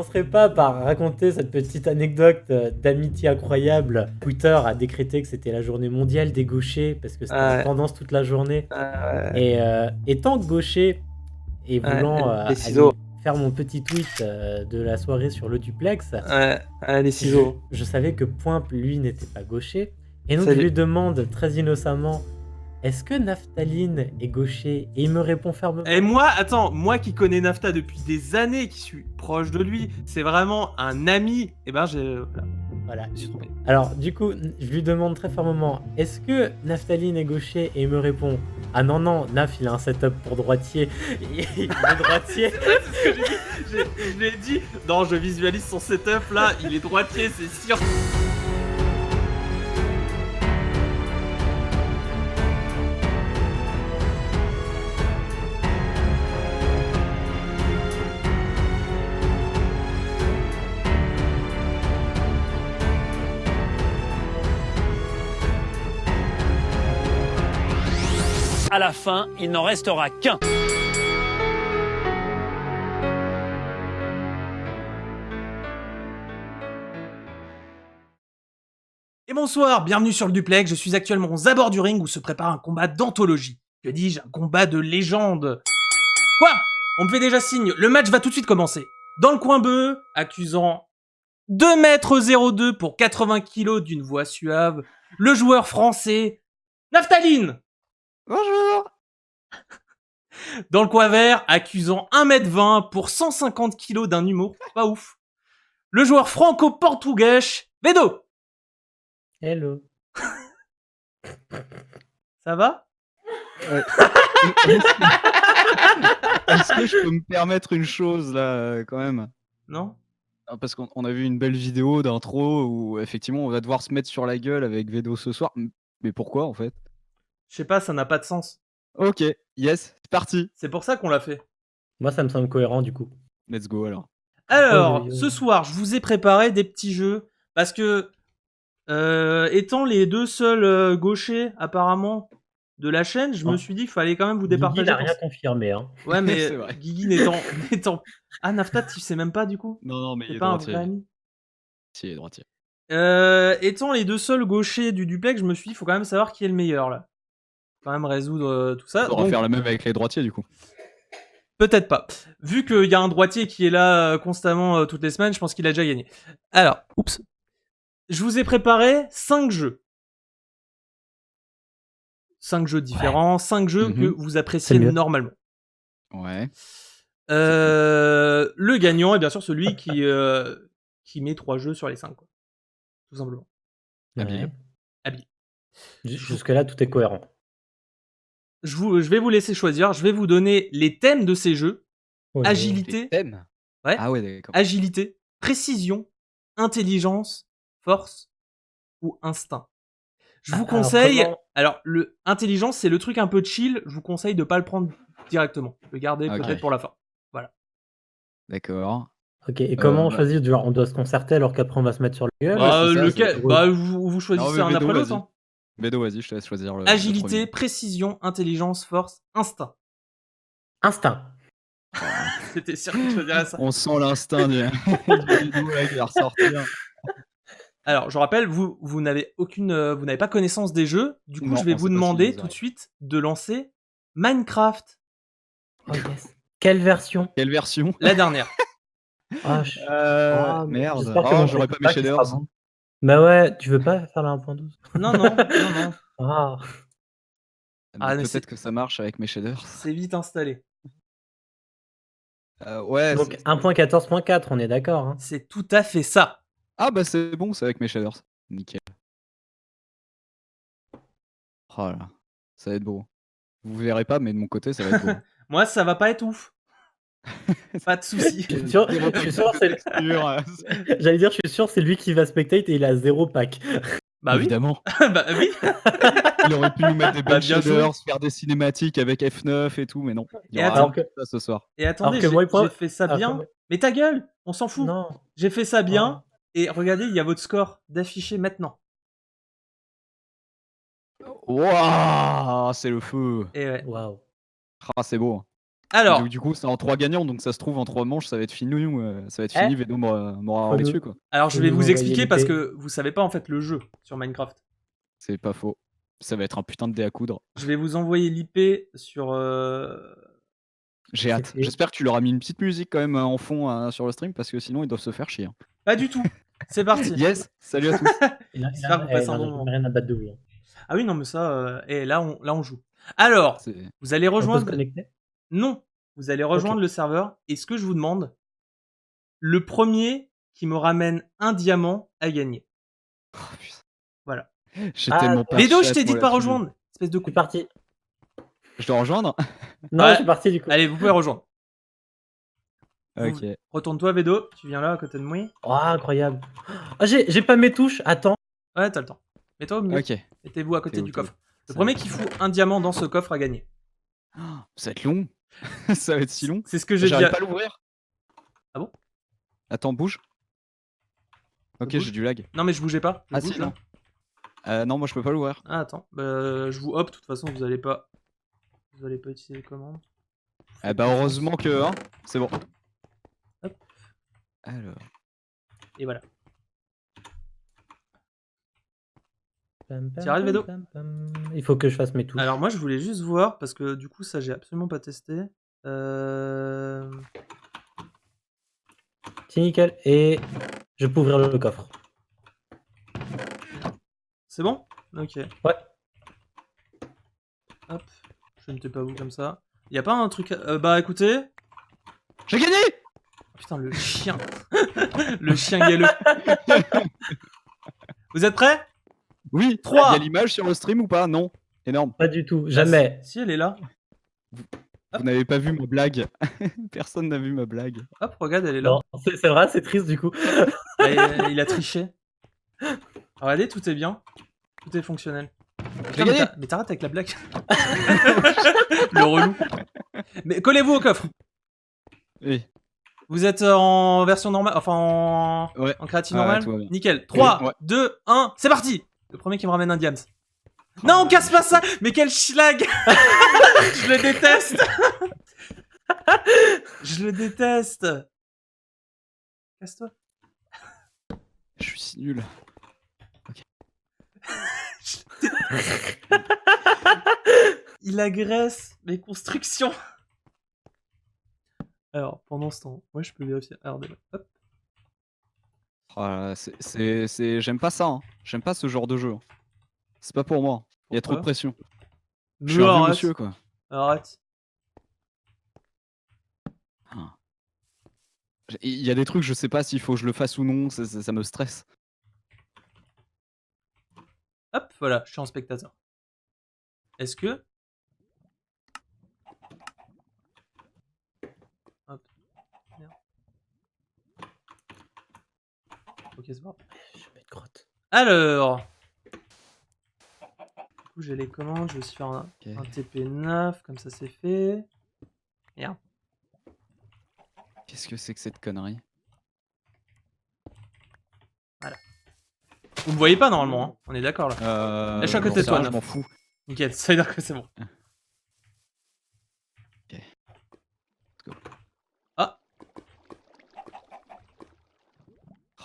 commencerai pas par raconter cette petite anecdote d'amitié incroyable. Twitter a décrété que c'était la journée mondiale des gauchers parce que c'était en tendance toute la journée. Et étant gaucher et voulant les ciseaux. aller faire mon petit tweet de la soirée sur le duplex, Les ciseaux. je savais que Poimp, lui, n'était pas gaucher. Et donc Salut. je lui demande très innocemment, est-ce que Naphtaline est gaucher? Et il me répond fermement. Et moi qui connais Nafta depuis des années, qui suis proche de lui, c'est vraiment un ami. Et ben Voilà. je me suis trompé. Alors, du coup, je lui demande très fermement, est-ce que Naphtaline est gaucher? Et il me répond, ah non, Naf, il a un setup pour droitier. Il est droitier. C'est ce que j'ai dit. Je l'ai dit. Non, je visualise son setup là. Il est droitier, c'est sûr. À la fin, il n'en restera qu'un. Et bonsoir, bienvenue sur le duplex. Je suis actuellement aux abords du ring où se prépare un combat d'anthologie. Que dis-je, un combat de légende. Quoi? On me fait déjà signe, le match va tout de suite commencer. Dans le coin bœuf, accusant 2,02 m pour 80 kg d'une voix suave, le joueur français Naphtaline. Bonjour. Dans le coin vert, accusant 1,20 m pour 150 kg d'un humour pas ouf, le joueur franco-portugais Vedo. Hello. Ça va? Est-ce que je peux me permettre une chose là, quand même? Non? Parce qu'on a vu une belle vidéo d'intro où effectivement on va devoir se mettre sur la gueule avec Vedo ce soir. Mais pourquoi en fait? Je sais pas, ça n'a pas de sens. Ok, yes, c'est parti. C'est pour ça qu'on l'a fait. Moi, ça me semble cohérent, du coup. Let's go alors. Alors, Oui. ce soir, je vous ai préparé des petits jeux parce que, étant les deux seuls gauchers apparemment de la chaîne, je me suis dit qu'il fallait quand même vous Guigui départager. n'a rien confirmé, hein. Ouais, mais C'est vrai. Guigui n'étant... Ah, Nafta, tu sais même pas du coup? Non, mais il C'est est pas un droitier. vrai ami? Si, il est droitier. Étant les deux seuls gauchers du duplex, je me suis dit, il faut quand même savoir qui est le meilleur là. Faut quand même résoudre tout ça. On va Donc, faire le même avec les droitiers du coup. peut-être pas. Vu qu'il y a un droitier qui est là constamment toutes les semaines, je pense qu'il a déjà gagné. Alors, oups. Je vous ai préparé 5 jeux. 5 jeux différents, 5 jeux que vous appréciez C'est mieux. normalement. Ouais. Le gagnant est bien sûr celui qui met 3 jeux sur les 5, quoi. Tout simplement. Habile. Jusque-là, tout est cohérent. Je vais vous laisser choisir. Je vais vous donner les thèmes de ces jeux. Oui. Agilité. Thème. Ouais. Ah ouais, d'accord. Agilité, précision, intelligence, force ou instinct. Je vous conseille... Alors, le intelligence, c'est le truc un peu chill. Je vous conseille de pas le prendre directement. Le garder Ok. peut-être pour la fin. Voilà. D'accord. Ok, et comment on choisit? Genre, on doit se concerter alors qu'après on va se mettre sur la gueule? Vous choisissez un Vedo, après l'autre. vas-y. Hein. Vedo, vas-y, je te laisse choisir le Agilité, premier. précision, intelligence, force, instinct. Instinct. C'était sûr que je dirais ça. On sent l'instinct du Vedo là, qui va ressortir. Alors, je rappelle, vous n'avez vous n'avez pas connaissance des jeux. Du coup, Non, je vais on vous sait pas demander s'ils tout de arrivent. suite de lancer Minecraft, Oh yes. Quelle version? Quelle version? la dernière. Ah, mais Merde. j'espère que Oh, mon j'aurais truc pas mes qui shaders. sera bon. Bah ouais, tu veux pas faire la 1.12? Non. Ah. Ah, mais Peut-être que ça marche avec mes shaders. C'est vite installé. Ouais. Donc 1.14.4, on est d'accord, hein. C'est tout à fait ça. Ah bah c'est bon, c'est avec mes shaders. Nickel. Oh là, ça va être beau. Vous verrez pas, mais de mon côté, ça va être beau. Moi, ça va pas être ouf. Pas de soucis. Je suis sûr, c'est... J'allais dire, je suis sûr, c'est lui qui va spectate et il a 0 pack. Bah oui. Évidemment. Bah oui. Il aurait pu nous mettre des belles bien shaders, faire des cinématiques avec F9 et tout, mais non. Il y Et aura attends. rien de ça ce soir. Et attendez, Alors que moi, j'ai fait ça bien. Mais ta gueule, on s'en fout. Non. J'ai fait ça bien. Et regardez, il y a votre score d'affiché maintenant. Waouh, c'est le feu. Et ouais. Waouh. Ah, c'est beau. Alors, Donc, du coup, c'est en 3 gagnants, donc ça se trouve en 3 manches, ça va être fini. Ça va être fini, Vedo m'aura Faut dessus, nous- quoi. alors je Faut vais nous vous envoyer expliquer parce l'IP. que vous savez pas en fait le jeu sur Minecraft. C'est pas faux. Ça va être un putain de dé à coudre. Je vais vous envoyer l'IP sur. J'ai hâte. C'était- J'espère que tu leur as mis une petite musique quand même en fond sur le stream, parce que sinon ils doivent se faire chier. Pas du tout. C'est parti. Yes, salut à tous. J'espère que vous passez un bon moment. Rien à battre de vous. Ah oui, non, mais ça. Et là, on joue. Alors, C'est- vous allez On peut se rejoindre. connecter? Non, vous allez rejoindre le serveur. Et ce que je vous demande, le premier qui me ramène un diamant a gagné. Oh, putain. Voilà. J'ai Ah, tellement pas Vedo, de je t'ai chat, dit de moi, pas là-dessus. rejoindre. Espèce de Je coup. suis parti. Je dois rejoindre. Non, Ouais. je suis parti du coup. Allez, vous pouvez rejoindre. Ok. Retourne-toi, Vedo. Tu viens là à côté de moi. Oh, incroyable. Ah, j'ai pas mes touches. Attends. Ouais, t'as le temps. Mets-toi au milieu. Ok. Mettez-vous à côté Ok, du ok. coffre. Le Ça premier va. qui fout un diamant dans ce coffre a gagné. Ça va être long. Ça va être si long. C'est ce que j'ai dit. J'arrive pas à l'ouvrir. Ah bon? Attends, bouge. Ok, bouge j'ai du lag. Non, mais je bougeais pas. Je Ah bouge, si, là. non. Non, moi je peux pas l'ouvrir. Ah, attends. Bah, je vous hop. De toute façon, vous allez pas. Vous allez pas utiliser les commandes. Eh bah heureusement que c'est bon. Hop. Alors. Et voilà. Pam, pam, T'y arrives, pam, Vedo? pam, pam. Il faut que je fasse mes touches. Alors, moi, je voulais juste voir parce que du coup, ça, j'ai absolument pas testé. C'est nickel. Et je peux ouvrir le coffre. C'est bon? Ok. Ouais. Hop. Je ne t'ai pas vous comme ça. Y a pas un truc. Bah, écoutez. J'ai gagné. Putain, le chien. Le chien galeux. Vous êtes prêts? Oui. 3. Il y a l'image sur le stream ou pas? Non. Énorme. Pas du tout. Jamais. Si, elle est là. Vous n'avez pas vu ma blague. Personne n'a vu ma blague. Hop, regarde, elle est là. Non, c'est vrai, c'est triste du coup. Il a triché. Regardez, tout est bien. Tout est fonctionnel. Putain, gagné. mais t'arrêtes avec la blague. Le relou. Mais collez-vous au coffre. Oui. Vous êtes en version normale, enfin Ouais. en créative Ouais, normale. tout va bien. Nickel. 3, Ouais. 2, 1, c'est parti. Le premier qui me ramène un diams. Non, casse pas ça. Mais quel schlag. Je le déteste. Je le déteste. Casse-toi. Je suis si nul. Il agresse mes constructions. Alors, pendant ce temps, moi je peux vérifier. Alors, hop. Oh là là, j'aime pas ça. Hein. J'aime pas ce genre de jeu. C'est pas pour moi. Il y a trop de Pourquoi? pression. Je Mais suis un vieux arrête. monsieur, quoi. Arrête. Il y a des trucs, je sais pas s'il faut que je le fasse ou non. Ça me stresse. Hop, voilà, je suis en spectateur. Est-ce que... Hop. Merde. Ok, c'est bon. Je vais mettre grotte. Alors... Du coup, j'ai les commandes, je vais aussi faire un Ok. TP9, comme ça c'est fait. Merde. Qu'est-ce que c'est que cette connerie? Vous me voyez pas normalement, hein. On est d'accord là. Là, je suis à côté de toi, Je Neuf. m'en fous. Nickel, ça veut dire que c'est bon. go. Ah,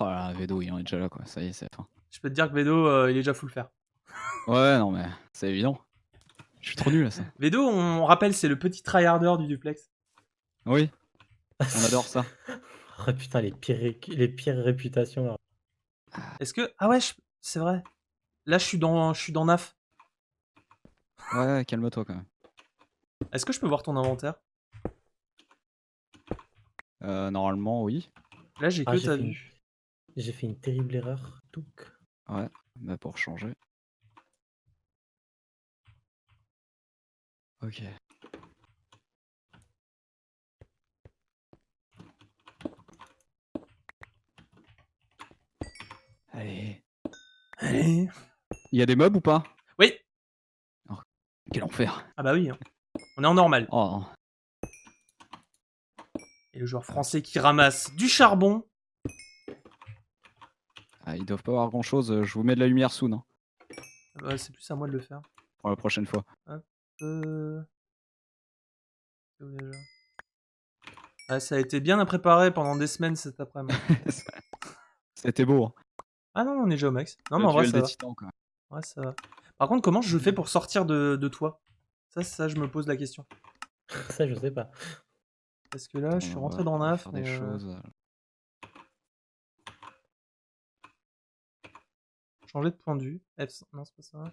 Oh là là, Vedo, il en est déjà là, quoi. Ça y est, c'est la fin. je peux te dire que Vedo, il est déjà full fer. Ouais, non, mais c'est évident. Je suis trop nul à ça. Vedo, on rappelle, c'est le petit tryharder du duplex. Oui, on adore ça. Oh putain, les pires réputations. Là. Est-ce que... Ah ouais, c'est vrai. Là, je suis dans NAF. Ouais, calme-toi quand même. Est-ce que je peux voir ton inventaire? Normalement, oui. Là, j'ai que ta vue. J'ai fait une terrible erreur. Donc. Ouais, bah pour changer. Ok. Allez. Allez. Il y a des mobs ou pas? Oui. Oh, quel enfer. Ah bah oui. Hein. On est en normal. Oh. Et le joueur français qui ramasse du charbon. Ah, ils doivent pas avoir grand chose. Je vous mets de la lumière soon. Hein, Ouais, c'est plus à moi de le faire. pour la prochaine fois. C'est où déjà? Ah, ça a été bien préparé pendant des semaines cet après-midi. C'était beau. Hein. Ah non, on est déjà au max. Non, mais Le en vrai, duel ça des va. titans, quoi. Ouais, ça va. Par contre, comment je fais pour sortir de toi? Ça, je me pose la question. Ça, je sais pas. Parce que là, je suis On rentré va dans NAF, faire mais... des choses. Changer de point de vue. F... Non, c'est pas ça.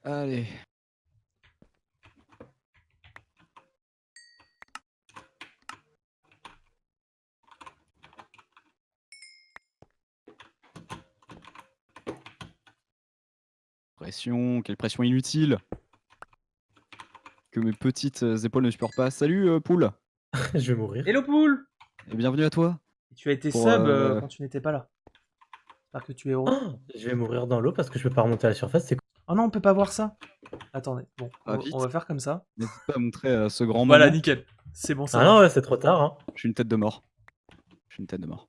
Allez. Pression, quelle pression inutile. Que mes petites épaules ne supportent pas. Salut Poule. Je vais mourir. Hello poule! Et bienvenue à toi. Tu as été Pour, sub quand tu n'étais pas là. J'espère que tu es heureux. Oh, je vais mourir dans l'eau parce que je peux pas remonter à la surface. C'est Oh non, on peut pas voir ça. Attendez, bon, Ah, vite. on va faire comme ça. N'hésite pas à montrer ce grand Voilà, moment. nickel. C'est bon, ça Ah marche. non, ouais, c'est trop tard. Hein. Je suis une tête de mort. Je suis une tête de mort.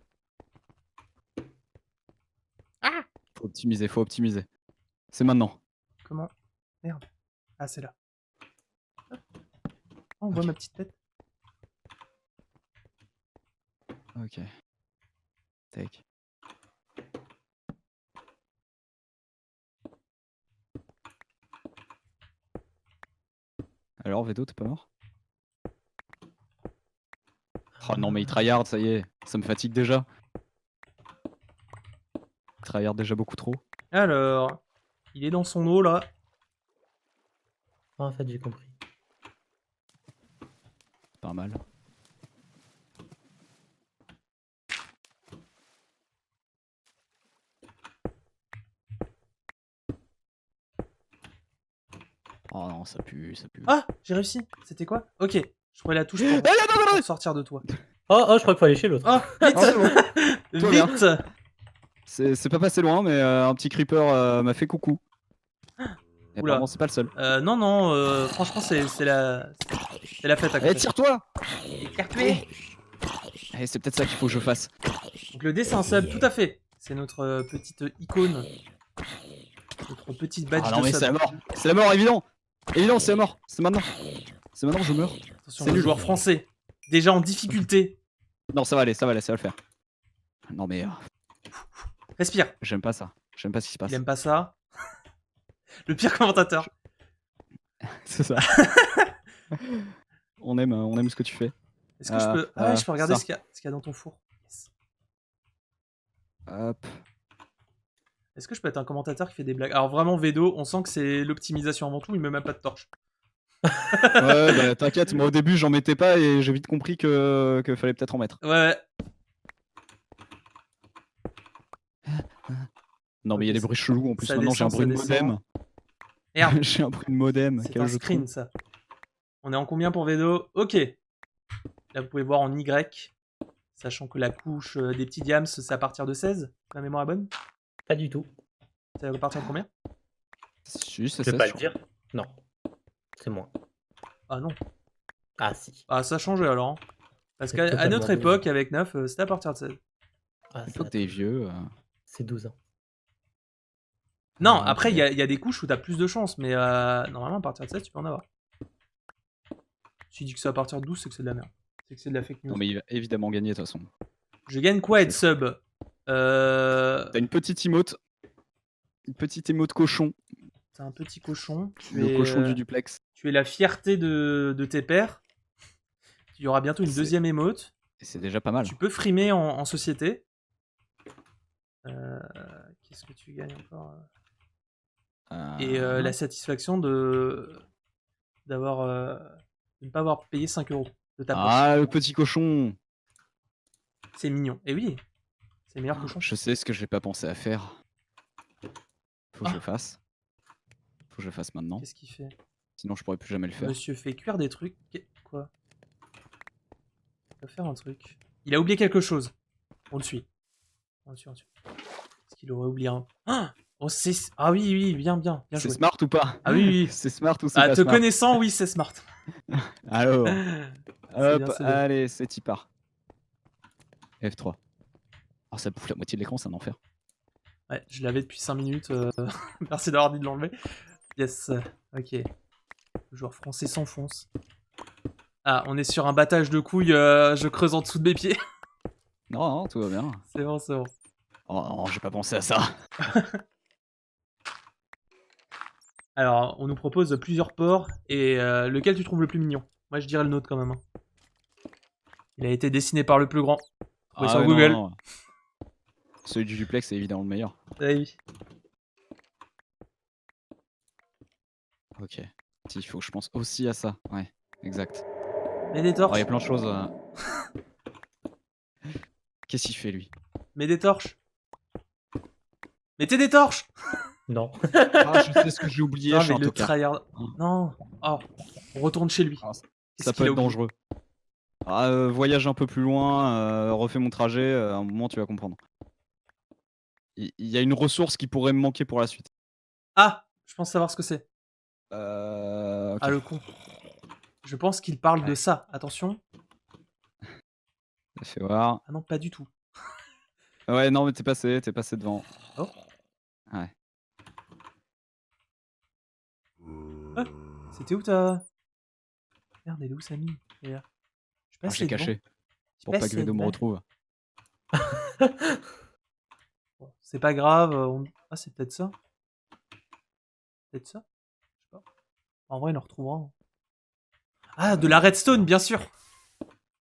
Ah! Faut optimiser, faut optimiser. C'est maintenant. Comment? Merde. Ah, c'est là. Oh, on voit ma petite tête. Ok. Take. Alors, Vedo, t'es pas mort? Oh non, mais il tryhard, ça y est. Ça me fatigue déjà. Il tryhard déjà beaucoup trop. Alors, il est dans son eau là. Ah, en fait, j'ai compris. C'est pas mal. Oh non, ça pue, ça pue. Ah, j'ai réussi. C'était quoi? Ok, je trouvais la touche pour sortir de toi. Oh, je crois qu'il faut aller chez l'autre. Oh, vite! Oh, c'est bon. Tout va bien. Vite! C'est pas passé loin, mais un petit creeper m'a fait coucou. Et Oula. apparemment, c'est pas le seul. Non, franchement, c'est la fête à Eh, côté. tire-toi! Écarté. Eh, c'est peut-être ça qu'il faut que je fasse. Donc le dessin sub, tout à fait. C'est notre petite icône. Notre petite badge Ah non, de mais sub. c'est la mort! C'est la mort, évident! Évident, c'est la mort! C'est maintenant! C'est maintenant que je meurs. Attention, C'est le nul. joueur français. Déjà en difficulté. Non, ça va aller, ça va aller, ça va le faire. Non, mais Respire. j'aime pas ça. J'aime pas ce qui se passe. Il aime pas ça. Le pire commentateur. C'est ça. on aime ce que tu fais. Est-ce que je peux... Ah ouais, je peux regarder ça. ce qu'il y a dans ton four. Yes. Hop. Est-ce que je peux être un commentateur qui fait des blagues? Alors vraiment, Vedo, on sent que c'est l'optimisation avant tout, il met même pas de torche. Ouais, bah t'inquiète, moi au début j'en mettais pas et j'ai vite compris que fallait peut-être en mettre. Ouais. Non, mais il y a des bruits chelous en plus. Ça Maintenant j'ai un descend, bruit de ça descend. modem. Merde, J'ai un bruit de modem. c'est Quel un jeu de screen con. ça. On est en combien pour Vedo? Ok. Là vous pouvez voir en Y, sachant que la couche des petits diams c'est à partir de 16, la mémoire est bonne? Pas du tout. C'est à partir de combien? Si, c'est Je ça. vais pas le dire. Non. C'est moins. Ah non. Ah, si. Ah ça a changé alors. Hein. Parce C'est qu'à totalement notre débile. époque, avec 9, c'était à partir de 16. Ah, Toi ça, t'es vieux. c'est 12 ans. Non, Ah, après, ok. il y a des couches où t'as plus de chance, mais normalement, à partir de 16, tu peux en avoir. Si tu dis que c'est à partir de 12, c'est que c'est de la merde. C'est que c'est de la fake news. Non, mais il va évidemment gagner de toute façon. Je gagne quoi être sub? T'as une petite emote. Une petite emote cochon. T'es un petit cochon. Le cochon du duplex. Tu es la fierté de tes pairs. Il y aura bientôt une C'est- deuxième emote. Et c'est déjà pas mal. Tu peux frimer en société. Qu'est-ce que tu gagnes encore? Et la satisfaction de ne pas avoir payé 5 euros de ta poche. Ah, le petit cochon. C'est mignon. Et oui, c'est le meilleur cochon. Je sais ce que j'ai pas pensé à faire. Faut que je Ah. le fasse. Faut que je le fasse maintenant. Qu'est-ce qu'il fait? Sinon, je pourrais plus jamais le faire. Monsieur fait cuire des trucs. Quoi? Il va faire un truc. Il a oublié quelque chose. On le suit. On le suit. Est-ce qu'il aurait oublié un... Ah, oh, ah oui, bien C'est joué. smart ou pas? Ah oui. C'est smart ou c'est Ah, pas te smart? connaissant, oui, c'est smart. Alors, hop, bien, c'est bien. allez, c'est y part. F3. Oh, ça bouffe la moitié de l'écran, c'est un enfer. Ouais, je l'avais depuis 5 minutes. Merci d'avoir dit de l'enlever. Yes. Ok. Le joueur français s'enfonce. Ah, on est sur un battage de couilles. Je creuse en dessous de mes pieds. Non, non, tout va bien. C'est bon, c'est bon. Oh non, j'ai pas pensé à ça. Alors, on nous propose plusieurs ports. Et lequel tu trouves le plus mignon? Moi, je dirais le nôtre quand même. Hein. Il a été dessiné par le plus grand. Trouvé sur ouais, Google. non. Celui du duplex, c'est évidemment le meilleur. Ah oui. Ok. Il faut que je pense aussi à ça. Ouais, exact. Mets des Il torches. y a plein de choses. Qu'est-ce qu'il fait, lui? Mets des torches. Mettez des torches. Non. Ah, je sais ce que j'ai oublié. Non, je suis mais un le tocard. tryhard. Non. Oh. On retourne chez lui. Ah, Qu'est-ce Ça qu'il peut a être oublié dangereux. Voyage un peu plus loin, refais mon trajet, à un moment tu vas comprendre. Il y a une ressource qui pourrait me manquer pour la suite. Ah, je pense savoir ce que c'est. Ok. Ah, le con. Je pense qu'il parle de Ouais. ça. Attention. Fais voir. Ah non, pas du tout. Ouais, non, mais t'es passé devant. Oh. Ouais. Ah, c'était où ta... Merde, elle est où Samy? Elle est là. Je Ah, passe je l'ai caché pour pas que Vedo me retrouve. Bon, c'est pas grave. Ah, c'est peut-être ça. Peut-être ça. Je sais pas. En vrai, il en retrouvera. Hein. Ah, de la redstone, bien sûr.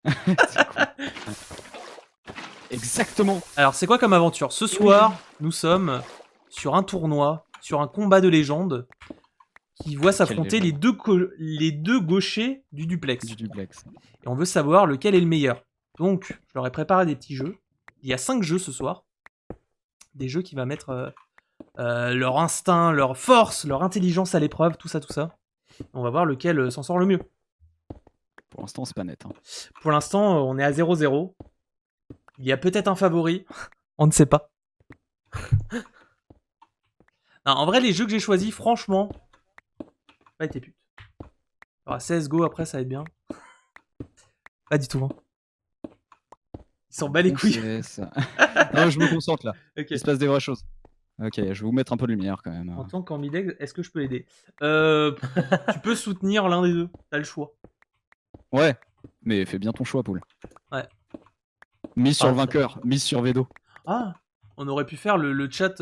C'est cool. Exactement. Alors, c'est quoi comme aventure? Ce soir, nous sommes sur un tournoi, sur un combat de légende qui voit s'affronter les deux gauchers du duplex. Du duplex. Et on veut savoir lequel est le meilleur. Donc, je leur ai préparé des petits jeux. Il y a 5 jeux ce soir. Des jeux qui vont mettre leur instinct, leur force, leur intelligence à l'épreuve, tout ça, tout ça. On va voir lequel s'en sort le mieux. Pour l'instant, c'est pas net. Hein. Pour l'instant, on est à 0-0. Il y a peut-être un favori. On ne sait pas. Non, en vrai, les jeux que j'ai choisis, franchement, pas été pute. Alors, CSGO, après, ça va être bien. Pas du tout. Hein. Ils s'en bat les couilles. Non, je me concentre là. Ok. Il se passe des vraies choses. Ok, je vais vous mettre un peu de lumière quand même. En tant qu'ambidex, est-ce que je peux aider? Tu peux soutenir l'un des deux. T'as le choix. Ouais, mais fais bien ton choix, poule. Ouais. Mise sur le vainqueur, mise sur Vedo. Ah, on aurait pu faire le chat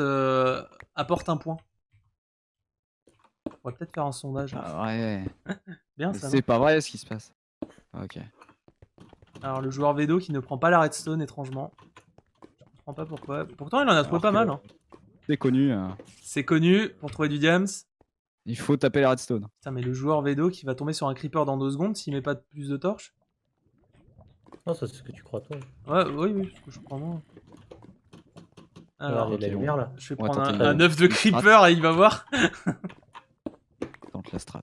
apporte un point. On pourrait peut-être faire un sondage. Ah ouais. Bien ça. C'est pas vrai ce qui se passe. Ok. Alors le joueur Vedo qui ne prend pas la redstone étrangement. Je comprends pas pourquoi. Pourtant il en a trouvé pas mal. Hein. C'est connu. C'est connu pour trouver du diams. Il faut taper la redstone. Putain mais le joueur Vedo qui va tomber sur un creeper dans 2 secondes s'il met pas plus de torches. Non, ça c'est ce que tu crois toi. Ouais, oui, ce que je crois moi. Alors, il y a de la lumière là. je vais On va prendre tenter un œuf de creeper et il va voir. Tente la strat.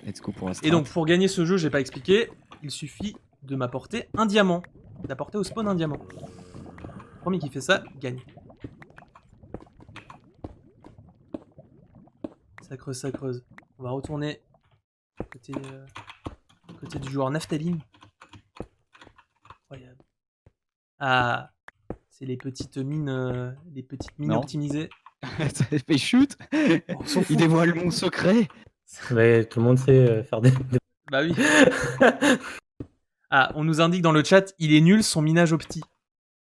Let's go pour la strat. Et donc pour gagner ce jeu, j'ai pas expliqué, il suffit de m'apporter un diamant. D'apporter au spawn un diamant. Le premier qui fait ça, gagne. Ça creuse, ça creuse. On va retourner côté du joueur Naftaline. Incroyable. Ah, c'est les petites mines optimisées. Mais shoot. On s'en fout. Il dévoile mon secret. Mais tout le monde sait faire des. Bah oui. Ah, on nous indique dans le chat, il est nul son minage opti.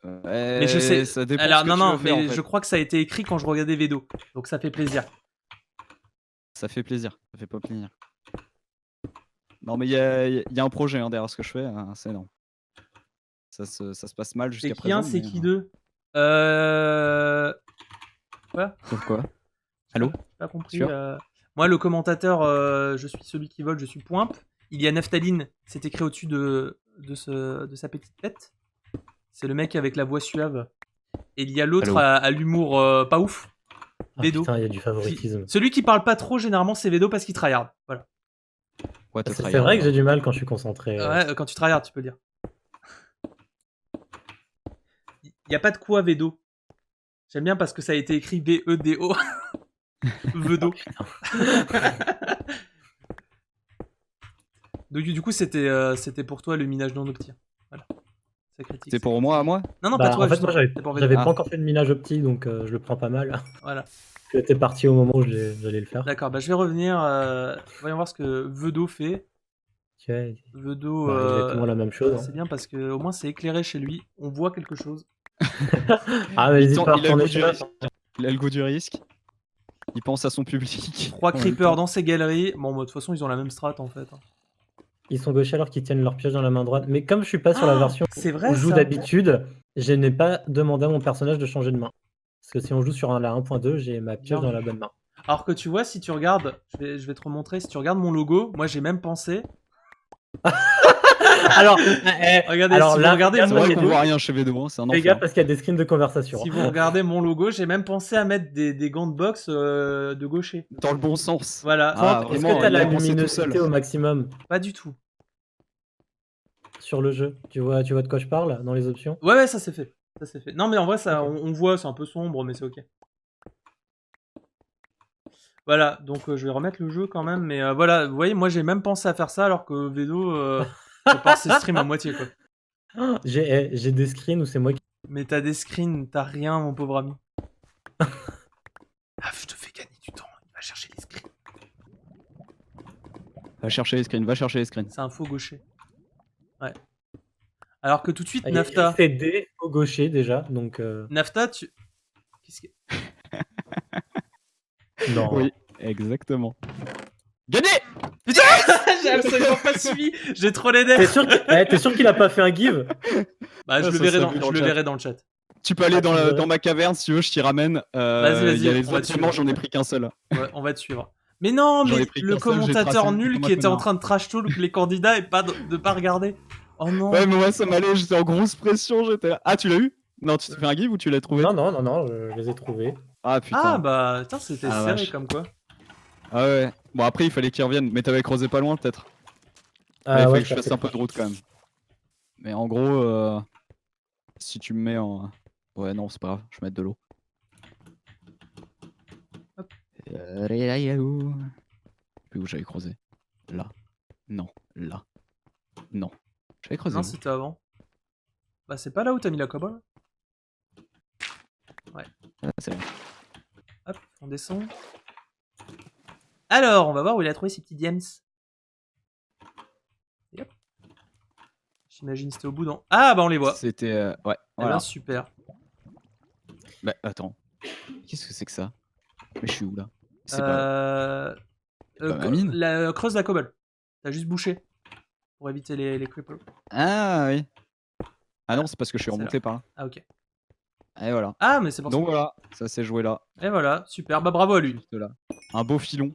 Mais je sais. Ça dépend Alors ce que non, tu non, veux faire, mais en fait. je crois que ça a été écrit quand je regardais Vedo. Donc ça fait plaisir. Ça fait plaisir, ça fait pas plaisir. Non mais il y a un projet hein, derrière ce que je fais, hein, c'est énorme. Ça se passe mal C'est jusqu'à qui présent. un, c'est mais, qui deux Quoi Pourquoi? Allô? J'ai pas compris. Sûr Moi, le commentateur, je suis celui qui vole, je suis Poimp. Il y a Naftaline, c'est écrit au-dessus de sa petite tête. C'est le mec avec la voix suave. Et il y a l'autre à l'humour pas ouf. Ah, Vedo. putain, il y a du favoritisme. Celui qui parle pas trop, généralement, c'est Vedo parce qu'il tryhard. Voilà. C'est vrai que j'ai du mal quand je suis concentré. Ouais, quand tu tryhard, tu peux le dire. Il n'y a pas de quoi Vedo. J'aime bien parce que ça a été écrit B-E-D-O. Vedo. Donc du coup, c'était pour toi le minage non opti. Voilà. Ça critique. C'est pour moi à moi? Non, non, Bah, pas toi. en fait, justement. moi, C'est pour j'avais Vedo. pas encore fait de minage optique, donc je le prends pas mal. Voilà. J'étais parti au moment où j'allais le faire. D'accord, bah je vais revenir. Voyons voir ce que Vedo fait. Tu vois, Vedo, bah, exactement la même chose. c'est bien parce que au moins c'est éclairé chez lui. On voit quelque chose. Ah, mais n'hésite Il pas à a le retourner goût chez du moi. risque. Il a le goût du risque. Il pense à son public. 3 en même creepers temps. dans ses galeries. Bon, bah, de toute façon, ils ont la même strat en fait. Ils sont gauchers alors qu'ils tiennent leur piège dans la main droite. Mais comme je suis pas sur la version C'est où vrai je joue ça. d'habitude, je n'ai pas demandé à mon personnage de changer de main. Parce que si on joue sur la 1.2, j'ai ma pioche Bien dans la vu. bonne main. Alors que tu vois, si tu regardes, je vais te remontrer, si tu regardes mon logo, moi j'ai même pensé. Alors, Regardez, alors si là, vous regardez C'est mon vrai qu'on logo, voit rien chez Vedo, hein, c'est un fais enfer. gaffe parce qu'il y a des screens de conversation. si vous regardez mon logo, j'ai même pensé à mettre des gants de boxe de gaucher. Dans le bon sens. Voilà, Ah, Est-ce vraiment, que t'as il la a pensé tout seul. luminosité au maximum pas du tout. sur le jeu? Tu vois de quoi je parle dans les options? Ouais, ça c'est fait. Ça c'est fait. Non, mais en vrai, ça, Ok. on voit, c'est un peu sombre, mais c'est ok. Voilà, donc je vais remettre le jeu quand même, mais voilà, vous voyez, moi j'ai même pensé à faire ça alors que Vedo prépare ses streams à moitié quoi. J'ai des screens où c'est moi qui. Mais t'as des screens, t'as rien, mon pauvre ami. Ah, je te fais gagner du temps, il va chercher les screens. Va chercher les screens, va chercher les screens. C'est un faux gaucher. Ouais. Alors que tout de suite, Il y a Nafta. c'est D au gaucher déjà, donc. Nafta, tu. Qu'est-ce que. Non. Oui, exactement. Gagné! J'ai absolument pas suivi, j'ai trop les nerfs. T'es sûr qu'il a pas fait un give? Bah, je Ah, le ça, verrai, ça, vu dans je le le chat. verrai dans le chat. Tu peux aller Ah, tu verrais. dans ma caverne si tu veux, je t'y ramène. Vas-y, Il y a on les va autres te diamants, suivre. j'en ai pris qu'un seul. Ouais, on va te suivre. Mais non, J'en ai mais pris le qu'un seul, j'ai commentateur tracé nul comme un qui était en connard. train de trash talk les candidats et pas de pas regarder. Oh non. Ouais, mais moi ça m'allait, j'étais en grosse pression, j'étais là. Ah, tu l'as eu? Non, tu t'es fait un give ou tu l'as trouvé? Non, je les ai trouvés. Ah putain. Ah bah, putain, c'était Ah, serré vache. comme quoi. Ah ouais. Bon, après, il fallait qu'il revienne, mais t'avais creusé pas loin peut-être. Il fallait ouais, que je fasse un peu de route quand même. Mais en gros, si tu me mets en. Ouais, non, c'est pas grave, je vais mettre de l'eau. Hop. Puis où j'avais creusé? Là. Non. Là. Non. J'avais creusé. Non, où c'était avant. Bah, c'est pas là où t'as mis la cobble. Ah, c'est bon. Hop, on descend. Alors, on va voir où il a trouvé ses petits diams. Et hop. J'imagine c'était au bout dans. Ah bah on les voit. C'était. Ouais, Eh voilà. ben super. Bah, attends. Qu'est-ce que c'est que ça? Mais je suis où là? C'est pas. pas ma mine. Creuse la cobble. T'as juste bouché. Pour éviter les creepers. Ah oui. Ah non, c'est parce que je suis C'est remonté par là. Ah ok. Et voilà. Ah mais c'est pour Donc voilà, ça s'est joué là. ça. Et voilà, super. Bah bravo à lui. Juste là. Un beau filon.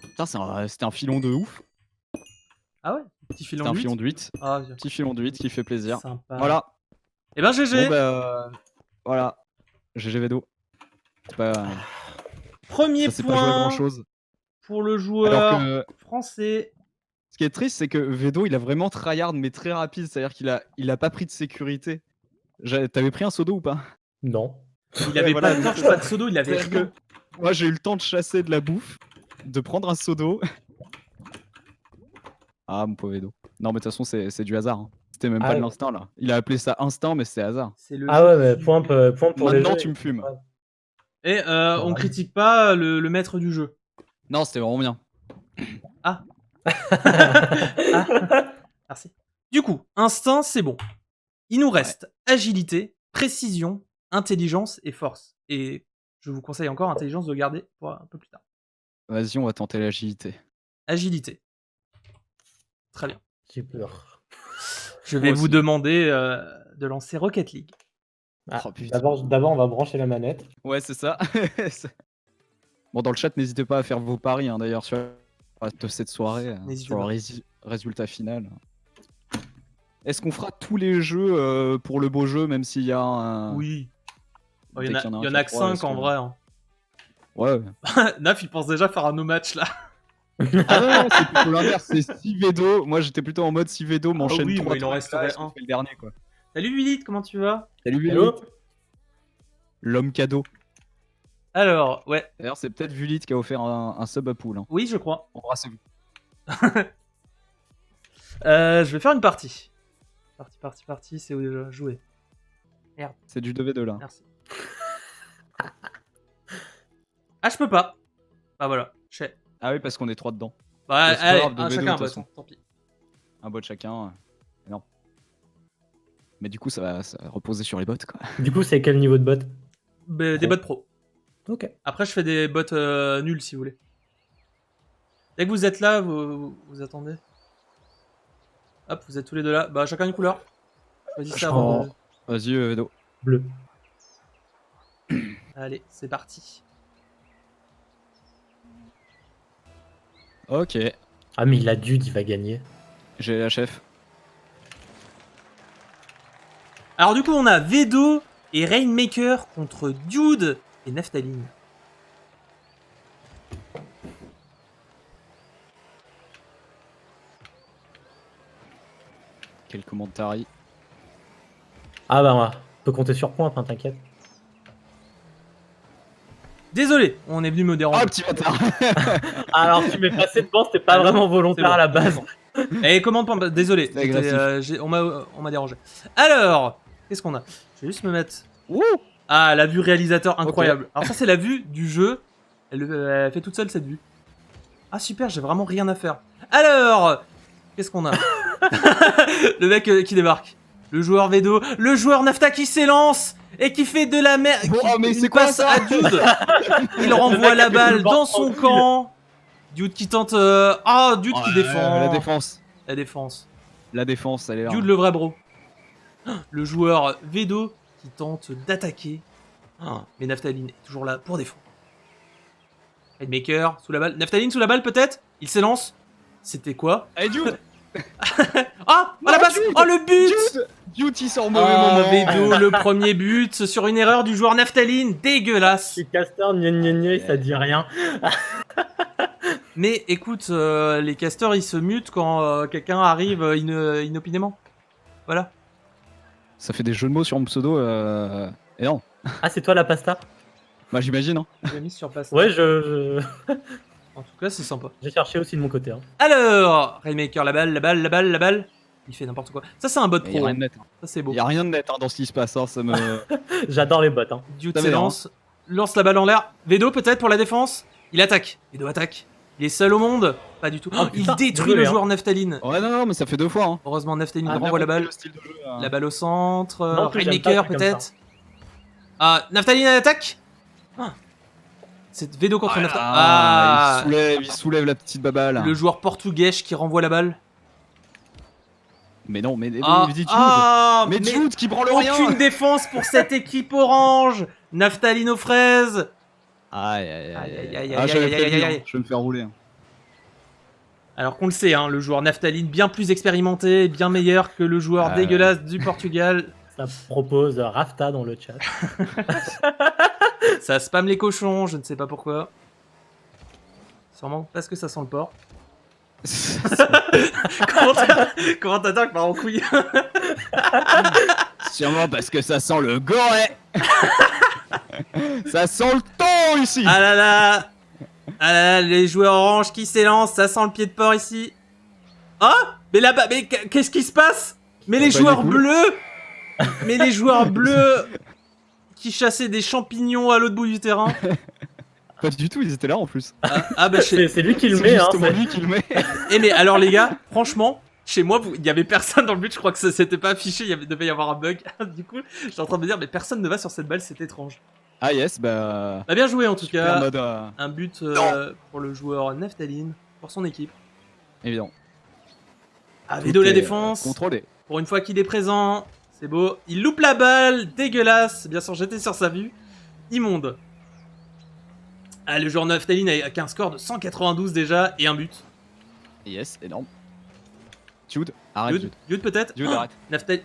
Putain, c'était un filon de ouf. Ah ouais. Petit filon C'était un de filon huit. de 8. Ah Petit filon de 8 qui fait plaisir. sympa. Voilà. Et ben GG. Bon bah. Voilà. GG Vedo. C'est pas. Premier Ça s'est pas joué à point grand chose. pour le Alors joueur que. français. Ce qui est triste, c'est que Vedo, il a vraiment tryhard, mais très rapide. C'est-à-dire qu'il a pas pris de sécurité. T'avais pris un seau d'eau ou pas? Non. Il avait voilà, pas de torche, pas de pseudo, il avait C'est-à-dire rien. que moi, j'ai eu le temps de chasser de la bouffe, de prendre un seau d'eau. Ah, mon pauvre Vedo. Non, mais de toute façon, c'est du hasard. Hein. C'était même Ah pas de ouais. l'instinct, là. Il a appelé ça instinct, mais c'est hasard. C'est le Ah jeu ouais, mais qui- point pour les Maintenant, jeux. tu me fumes. Et on critique pas le maître du jeu. Non, c'était vraiment bien. Ah. Merci. Du coup, instinct, c'est bon. Il nous reste agilité, précision, intelligence et force. Et je vous conseille encore intelligence de garder pour un peu plus tard. Vas-y, on va tenter l'agilité. Agilité. Très bien. J'ai peur. Je vais Moi vous aussi. demander de lancer Rocket League. Ah, Oh, putain. d'abord, on va brancher la manette. Ouais, c'est ça. Bon, dans le chat, n'hésitez pas à faire vos paris, hein, d'ailleurs, sur cette soirée, N'hésitez sur le pas. résultat final. Est-ce qu'on fera tous les jeux pour le beau jeu, même s'il y a un... Oui. Il Dès y en qu'il a, un y en sur a que 3, 5 en vrai. Hein. Ouais. Naf, il pense déjà faire un no match là. Ah non, c'est plutôt l'inverse, c'est 6 Vedo. Moi, j'étais plutôt en mode 6 Vedo, m'enchaîne oui, 3 moi, il en resterait un. le dernier, quoi. Salut Lilith, comment tu vas? Salut, Hello. Vulite. L'homme cadeau. Alors, ouais. D'ailleurs, c'est peut-être Vulite qui a offert un sub à poule. Hein. Oui, je crois. Embrassez-vous. Je vais faire une partie. Parti, c'est où déjà? Jouer. C'est du 2v2 là. Merci. Ah, je peux pas. Bah voilà, je sais. Ah oui, parce qu'on est 3 dedans. Bah, c'est pas allez, grave, de chacun V2, un de toute bot, façon. tant pis. Un bot chacun. Non. Mais du coup, ça va reposer sur les bots quoi. Du coup, c'est quel niveau de bot? Des bots pro. Ok. Après, je fais des bots nuls si vous voulez. Dès que vous êtes là, vous attendez. Hop, vous êtes tous les deux là. Bah, chacun une couleur. Choisissez Je avant de... Vas-y, Vedo. Bleu. Allez, c'est parti. Ok. Ah, mais il a Dude, il va gagner. J'ai la chef. Alors du coup, on a Vedo et Rainmaker contre Dude et Naphtaline. Quel commentaire. Ah bah, on peut compter sur point, hein, t'inquiète. Désolé, on est venu me déranger. Oh, petit bâtard. Alors, tu m'es passé devant, c'était pas vraiment volontaire C'est bon. à la base. Eh, commande pas, bah, désolé, C'est agressif. on m'a dérangé. Alors, qu'est-ce qu'on a? Je vais juste me mettre... Ouh. Ah, la vue réalisateur, incroyable. Alors ça, c'est la vue du jeu. Elle fait toute seule, cette vue. Ah, super, j'ai vraiment rien à faire. Alors, qu'est-ce qu'on a? Le mec qui débarque. Le joueur Vedo. Le joueur Nafta qui s'élance et qui fait de la merde. Bon, oh, mais une c'est quoi passe ça? à Dude. Il renvoie la balle dans son camp. Dude qui tente... Ah, Dude qui défend. La défense. La défense. La défense, elle est là. Dude le vrai bro. Le joueur Vedo qui tente d'attaquer. Mais Naphtaline est toujours là pour défendre. Headmaker sous la balle. Naphtaline sous la balle peut-être? Il s'élance. C'était quoi? Allez, Dude. Ah! Oh la passe! Dude. Oh le but! Dude, il sort au mauvais Oh moment. Vedo, le premier but sur une erreur du joueur Naphtaline. Dégueulasse. Si Caster, ça dit rien. Mais écoute, les casters ils se mutent quand quelqu'un arrive inopinément. Voilà. Ça fait des jeux de mots sur mon pseudo. Et non. Ah, c'est toi la pasta? Bah, j'imagine, hein. Je l'ai mis sur passe. Ouais, En tout cas, c'est sympa. j'ai cherché aussi de mon côté. Hein. Alors, Rainmaker, la balle. Il fait n'importe quoi. Ça, c'est un bot Y a pro. rien de net. Ça, c'est beau. Y a rien de net hein, dans ce qui se passe. Hein, ça me. J'adore les bots. Hein. Dude Ça s'élance, lance la balle en l'air. Vedo, peut-être pour la défense. Il attaque. Vedo attaque. Il est seul au monde. Pas du tout. Oh, Il putain, détruit désolé, le hein. joueur Naphtaline. Ouais, non, mais ça fait 2 fois. Hein. Heureusement, Naphtaline Ah, renvoie la balle. Le style de jeu, La balle au centre. Non, en plus, j'aime Rainmaker, pas comme peut-être. Ah, Naphtaline à l'attaque. C'est Vedo contre Naphtaline. Ah, il soulève la petite baballe. Le joueur portugais qui renvoie la balle. Mais non, mais Ah, Dude. ah, Mais Dude qui branle rien. aucune défense pour cette équipe orange. Naphtaline aux fraises. Aïe, Aïe, j'avais aïe, prévenu, aïe, hein. aïe. Je vais me faire rouler. Hein. Alors qu'on le sait, hein, le joueur Naphtaline bien plus expérimenté, bien meilleur que le joueur dégueulasse du Portugal. Ça propose Rafta dans le chat. Ça spam les cochons, je ne sais pas pourquoi. Sûrement parce que ça sent le porc. Commentateur qui part en couille. Sûrement parce que ça sent le goret. Ça sent le thon ici. Ah là là. Ah là là, les joueurs orange qui s'élancent, ça sent le pied de porc ici. Ah, mais là-bas, mais qu'est-ce qui se passe? Mais les joueurs bleus. Mais les joueurs bleus qui chassaient des champignons à l'autre bout du terrain. Pas du tout, ils étaient là en plus. Bah C'est lui qui le C'est met. Hein, justement lui qui le met. Eh mais alors les gars, franchement, chez moi, il y avait personne dans le but, je crois que ça s'était pas affiché, devait y avoir un bug. Du coup, j'étais en train de me dire, mais personne ne va sur cette balle, c'est étrange. Ah yes, bah. Bah bien joué en tout Super cas. mode, Un but pour le joueur Naphtaline, pour son équipe. évident. Ah, Vedo la Tout est, défense. Contrôlé. Pour une fois qu'il est présent, c'est beau. Il loupe la balle, dégueulasse. Bien sûr, j'étais sur sa vue. Immonde. Ah, le joueur Naphtaline a un score de 192 déjà et un but. Yes, énorme. Dude, arrête. Dude peut-être. Dude, arrête. Naphtaline.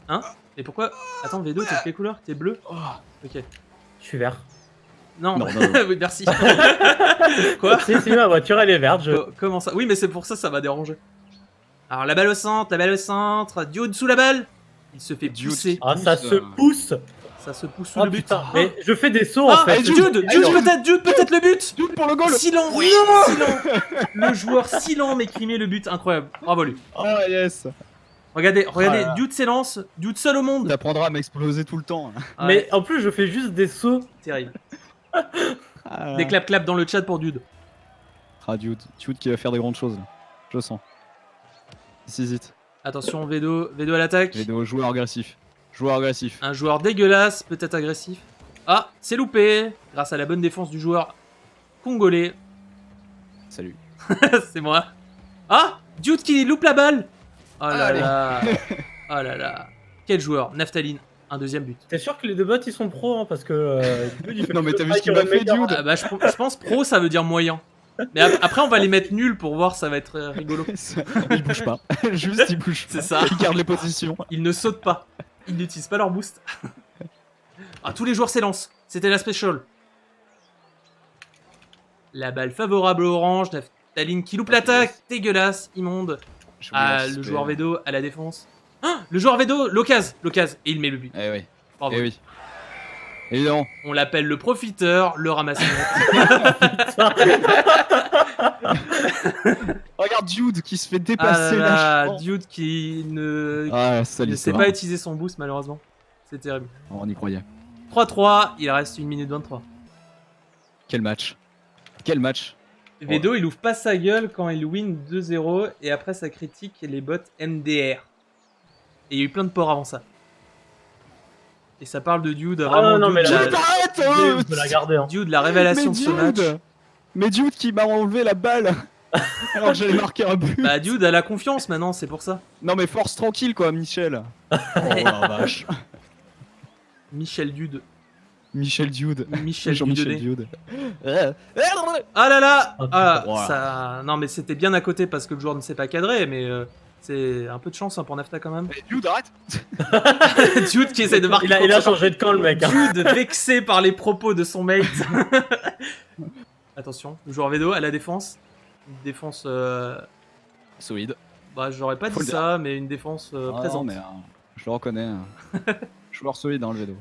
Hein? Et pourquoi? Attends, Vedo, t'es de quelle couleur? T'es bleu? Ok. Je suis vert. Non, Non. oui, merci. Quoi? Si, ma voiture elle est verte. Comment ça? Oui, mais c'est pour ça, ça m'a dérangé. Alors, la balle au centre. Dude sous la balle. Il se fait pousser. Ah, ça se pousse. Ça se pousse sous Oh le but. putain, mais je fais des sauts Ah, en fait. Dude peut-être le but. Dude pour le goal. Silent. Le joueur Silent m'écrimait le but, incroyable. Bravo lui. Oh yes. Regardez, là. Dude s'élance, Dude seul au monde. T'apprendras à m'exploser tout le temps. Ouais, Mais en plus, je fais juste des sauts. terrible. Ah, Des clap dans le chat pour Dude. Ah, Dude qui va faire des grandes choses là. Je le sens. Hésite. Attention, Vedo à l'attaque. Vedo, joueur agressif. Joueur agressif. Un joueur dégueulasse, peut-être agressif. Ah, c'est loupé, grâce à la bonne défense du joueur congolais. Salut. C'est moi. Ah, Dude qui loupe la balle. Oh là Allez. là. Oh là là. Quel joueur, Naftaline. Un deuxième but. T'es sûr que les deux bots ils sont pros hein, parce que. Dude, il fait Non, mais plus t'as de vu ce qu'il travail m'a que fait, le meilleur. Dude? Ah bah, je pense pro, ça veut dire moyen. Mais après, on va les mettre nuls pour voir, ça va être rigolo. Il bouge pas. Juste, il bouge pas. C'est ça. Il garde les positions. Ils ne sautent pas. Ils n'utilisent pas leur boost. Ah, tous les joueurs s'élancent. C'était la special. La balle favorable au orange. Naftaline qui loupe l'attaque. Dégueulasse, immonde. Ah, le joueur Vedo à la défense. Ah, le joueur Vedo, l'occasion. Et il met le but. Eh oui. Bravo. Eh oui. Évidemment. On l'appelle le profiteur, le ramasseur. Regarde Dude qui se fait Ah dépasser là là, là. Dude qui ne Ah, ça ne sait pas utiliser son boost malheureusement. C'est terrible. On y croyait. 3-3, il reste 1 minute 23. Quel match. Quel match. Vedo, il ouvre pas sa gueule quand il win 2-0 et après ça critique les bots MDR. Et il y a eu plein de ports avant ça. Et ça parle de Dude, vraiment non, Dude, mais là, Dude, arrête Je peux la garder. Hein. Dude, la révélation de ce match. Mais Dude qui m'a enlevé la balle alors que j'allais marquer un but. Bah Dude a la confiance maintenant, c'est pour ça. Non mais force tranquille quoi, Michel. Oh la vache. Michel Dude. Michel Dude. Michel Jean-Michel Dudonné. Dude. Ah là là Oh, ah, voilà. ça... Non mais c'était bien à côté parce que le joueur ne s'est pas cadré, mais c'est un peu de chance hein, pour Nafta quand même. Eh, Dude, arrête. Dude qui essaie de marquer. Il a changé de camp le mec. Hein. Dude vexé par les propos de son mate. Attention, le joueur Vedo à la défense. Une défense... Solide. Bah j'aurais pas Faut dit le ça, mais une défense Ah, présente. non, mais je le reconnais. Joueur solide dans le Vedo.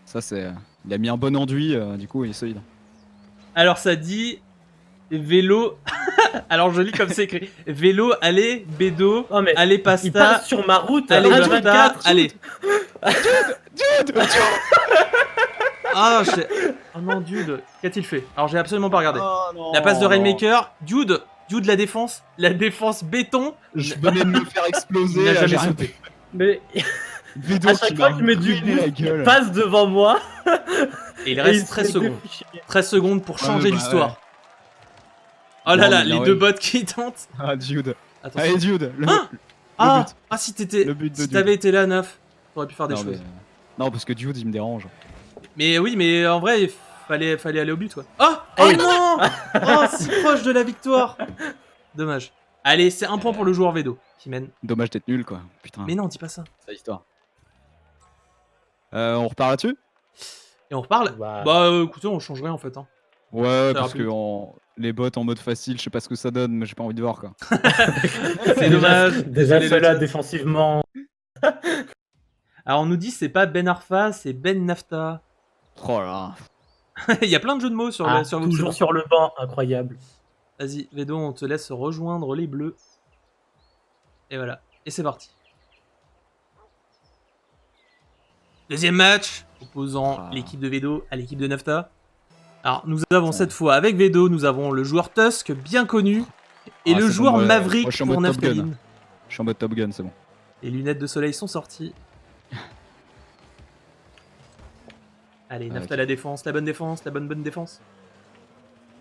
Ça c'est... Il a mis un bon enduit, du coup il est solide. Alors ça dit... Vélo... Alors je lis comme c'est écrit. Vélo, allez, Bédo, Non, mais allez, il pasta, passe sur ma route. allez, à pasta, 24. allez. Dude. Ah, oh non, Dude, qu'a-t-il fait? Alors j'ai absolument pas regardé. Oh, non. La passe de Rainmaker, Dude la défense béton, Je venais de me faire il exploser. n'a là, jamais j'ai rien sauté. fait. Mais Vedo à qui chaque fois m'a que je mets du brûlé la boost, il gueule. passe devant moi. Et il et reste se 13 fait secondes. déficher. 13 secondes pour Ouais, changer bah, l'histoire. ouais. Oh là Non, là, mais les là, deux oui. bots qui tentent. Ah Dude. Attention. Allez Dude. Le Ah, but. ah si t'étais, Le but de si Dude. t'avais été là, Neuf, t'aurais pu faire des Non, choses. non parce que Dude il me dérange. Mais oui, mais en vrai, il fallait aller au but, quoi. Oh non Oh, si proche de la victoire. Dommage. Allez, c'est un point pour le joueur Vedo qui mène. Dommage d'être nul quoi. Putain. Mais non, dis pas ça. C'est l'histoire. On repart là-dessus. Et on reparle. Bah. Bah écoutez, on change rien en fait. Hein. Ouais, Ça parce ira plus que les bots en mode facile, je sais pas ce que ça donne, mais j'ai pas envie de voir quoi. C'est dommage. Déjà Désolé, ceux-là le chat. défensivement. Alors on nous dit c'est pas Ben Arfa, c'est Ben Nafta. Oh là. Il y a plein de jeux de mots sur, Ah, sur toujours votre sur le banc, incroyable. Vas-y, Vedo, on te laisse rejoindre les bleus. Et voilà. Et c'est parti. Deuxième match, opposant Ah. l'équipe de Vedo à l'équipe de Nafta. Alors, nous avons Ça. cette fois, avec Vedo, nous avons le joueur Tusk, bien connu, et Ah, le c'est joueur bon, moi, Maverick moi, je suis en pour mode Top Gun. Naftaline. Je suis en mode Top Gun, c'est bon. Les lunettes de soleil sont sorties. Allez, Nafta ok. la défense, la bonne défense.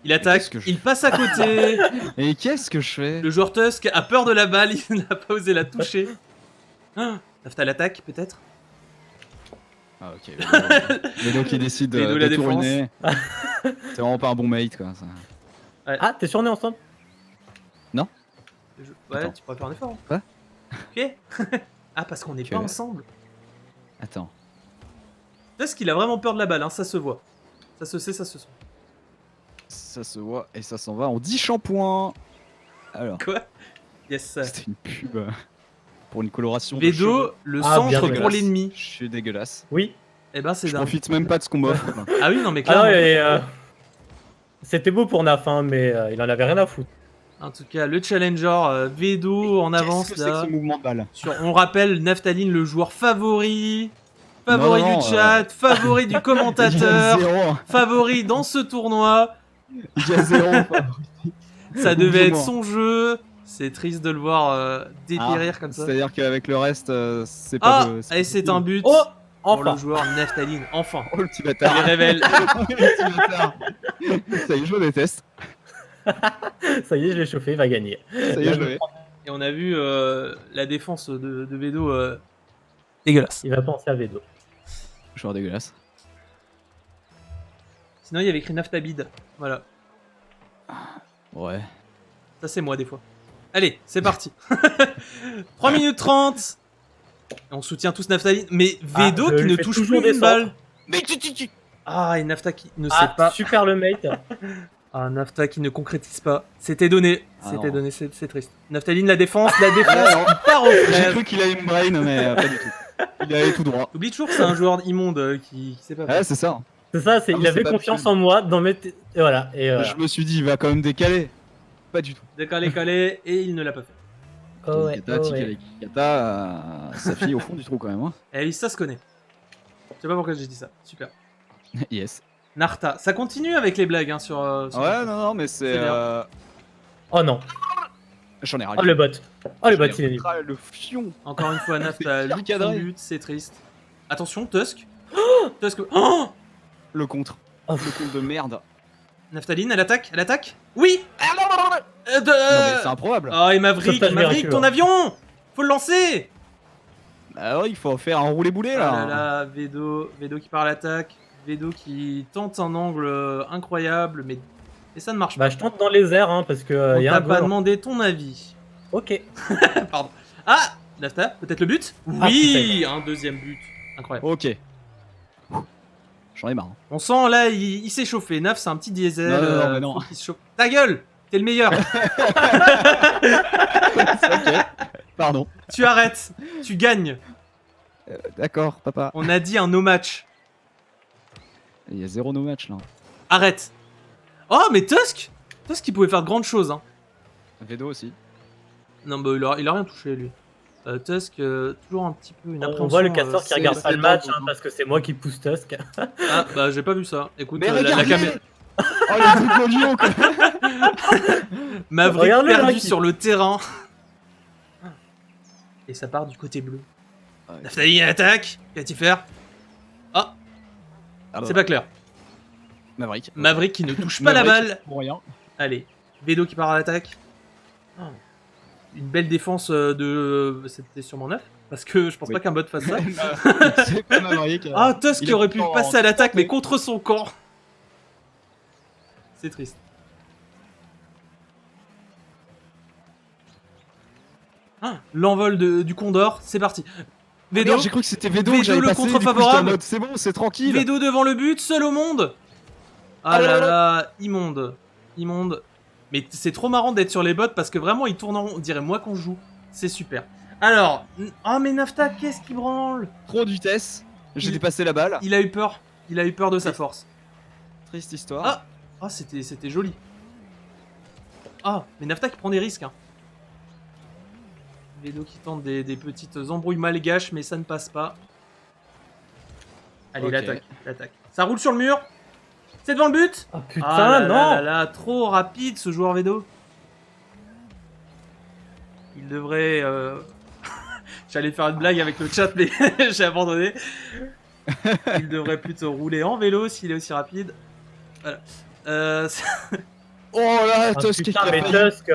Il attaque, qu'est-ce que je il passe à côté. Et qu'est-ce que je fais? Le joueur Tusk a peur de la balle, il n'a pas osé la toucher. Ah, Nafta l'attaque, peut-être. Ah ok. Vedo qui décide Vedo la de tout défense. ruiner. C'est vraiment pas un bon mate quoi. Ça. Ah, t'es sur nez ensemble? Ouais, Attends. tu pourrais faire un effort. Quoi? Ok. Ah, parce qu'on n'est Ok. pas ensemble. Attends. Tusk, il a vraiment peur de la balle, hein, ça se voit. Ça se sait, ça se sent. Ça se voit et ça s'en va. On dit shampoing. Alors, Quoi? Yes. c'était une pub pour une coloration. de cheveux. Vedo, le Ah, bien centre pour dégueulasse. l'ennemi. Je suis dégueulasse. Oui. Eh ben, c'est Je dingue. profite même pas de ce qu'on m'offre. quoi. Ah oui, non, mais Ah non, clairement. et, c'était beau pour Naf, hein, mais il en avait rien à foutre. En tout cas, le challenger Vedo en avance Qu'est-ce que c'est que là. ce mouvement de balle? On rappelle, Naphtaline, le joueur favori Non, du chat, favori du commentateur, Il y a 0. favori dans ce tournoi. Il y a 0. Ça devait être Oublie-moi. son jeu. C'est triste de le voir dépérir comme ça. C'est-à-dire qu'avec le reste, c'est pas. Ah, et c'est un but Oh, pour le enfin. joueur Naphtaline. Enfin, Oh, le petit il bâtard. révèle. Le petit bâtard. Ça y est, je le déteste. Ça y est, je l'ai chauffé, il va gagner. Ça y est, je l'ai. Et on a vu la défense de Vedo dégueulasse. Il va penser à Vedo. Joueur dégueulasse. Sinon, il y avait écrit Naftabid. Voilà. Ouais. Ça, c'est moi des fois. Allez, c'est parti. 3 minutes 30. Et on soutient tous Naftaline. Mais Vedo je qui lui ne fais touche toujours plus une des balle. centres. Mais tu. Ah, et Nafta qui ne sait pas. Super le mate. Ah, Nafta qui ne concrétise pas. C'était donné. Ah C'était non. donné, c'est triste. Naftaline, la défense non. il part au J'ai frère. cru qu'il avait une brain, mais pas du tout. Il allait tout droit. Oublie toujours que c'est un joueur immonde qui sait pas. Ouais, c'est ça. C'est ça, Ah, il mais avait c'est pas confiance possible. en moi dans mes. Et voilà. Et voilà. Je me suis dit, il va quand même décaler. Pas du tout. Décalé, et il ne l'a pas fait. Oh ouais, Kata, oh ouais. Tikali, Kata, sa fille au fond du trou quand même. Hein. Et oui, ça se connaît. Je sais pas pourquoi j'ai dit ça. Super. Yes. Narta. Ça continue avec les blagues hein, sur. Ouais, non, mais C'est c'est. bien. Oh non. J'en ai Oh ras le bot. Oh le bot, il est nul. Le fion. Encore une fois, Nafta C'est loupe son cadré. but, c'est triste. Attention, Tusk. Tusk. Oh Le contre. Oh. Le contre de merde. Naftaline, elle attaque. Oui. Non, mais c'est improbable. Oh, et Maverick, Sauvetage Maverick, miraculeux. ton avion. Faut le lancer. Bah ouais, il faut faire un roulé-boulé Ah là. là là, Vedo qui part à l'attaque. Vedo qui tente un angle incroyable, mais et ça ne marche Bah pas. je tente dans les airs hein, parce que On y a t'a un pas goal. demandé ton avis. Ok. Pardon. Ah, Nafta, peut-être le but. Ah, Oui, un deuxième but. Incroyable. Ok. J'en ai marre. hein. On sent là, il s'est chauffé. Naf, c'est un petit diesel. Non, mais non. faut qu'il se chauffe. Ta gueule, t'es le meilleur. Ok. Pardon. Tu arrêtes, tu gagnes. D'accord, papa. On a dit un no match. Il y a 0 no match là. Arrête. Oh, mais Tusk, il pouvait faire de grandes choses. Hein. Vedo aussi. Non, bah il a rien touché lui. Tusk, toujours un petit peu une appréhension. On voit le casseur qui c'est- regarde c'est pas le dans match dos, hein, hein. parce que c'est moi qui pousse Tusk. Ah, bah j'ai pas vu ça. Écoute, Mais la regardez caméra. Oh le truc de Lyon quoi. Maverick Regarde-le, là, perdu qui- sur le terrain. Et ça part du côté bleu. Ouais. Naftali attaque. Qu'as-tu faire? Ah, c'est pas clair. Maverick. Maverick qui ne touche pas la Maverick, balle. Pour rien. Allez, Vedo qui part à l'attaque. Oh. Une belle défense de. C'était sûrement neuf. Parce que je pense Oui. pas qu'un bot fasse ça. C'est pas Maverick. Ah, Tusk Il qui est aurait pu en- passer à l'attaque, mais contre son camp. C'est triste. Ah, l'envol du Condor, c'est parti. Vedo, Merde, j'ai cru que c'était Vedo, Vedo, que j'avais le passé, contre du coup, j'étais favorable. en mode, c'est bon, c'est tranquille. Vedo devant le but, seul au monde. Ah là là, immonde. Immonde. Mais c'est trop marrant d'être sur les bots parce que vraiment ils tournent en rond. On dirait moi qu'on joue. C'est super. Alors, oh mais Nafta, qu'est-ce qui branle? Trop de vitesse. J'ai Il- dépassé la balle. Il a eu peur. Il a eu peur de sa force. Triste histoire. Ah, oh, c'était joli. Ah, mais Nafta qui prend des risques. Hein. Vedo qui tente des petites embrouilles malgaches, mais ça ne passe pas. Allez, Ok. l'attaque. Ça roule sur le mur. C'est devant le but. Oh putain, Ah là non. là là là, trop rapide ce joueur Vedo. Il devrait... J'allais faire une blague avec le chat, mais j'ai abandonné. Il devrait plutôt rouler en vélo s'il est aussi rapide. Voilà. Oh là, Ah, Tusk putain, qui a mais failli. Tusk.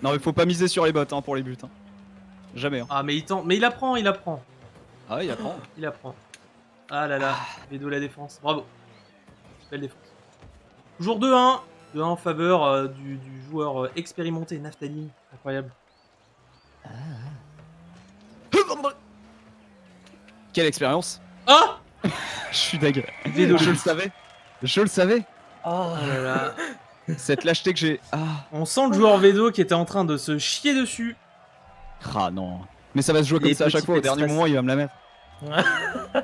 Non, mais faut pas miser sur les bots hein, pour les buts. Hein. Jamais. Hein. Ah, mais il tente. Mais il apprend. Ah, il apprend. Il apprend. Ah là là, Vedo la défense. Bravo. Belle défense. Toujours 2-1. 2-1 en faveur du joueur expérimenté, Naftaline. Incroyable. Quelle expérience. Ah, Je suis deg. Vedo Je le le savais. Je le savais. Oh. Oh là là. Cette lâcheté que j'ai. Ah. On sent le joueur Vedo qui était en train de se chier dessus. Ah non. Mais ça va se jouer comme Les ça à chaque petits fois. Au express. dernier moment, il va me la mettre.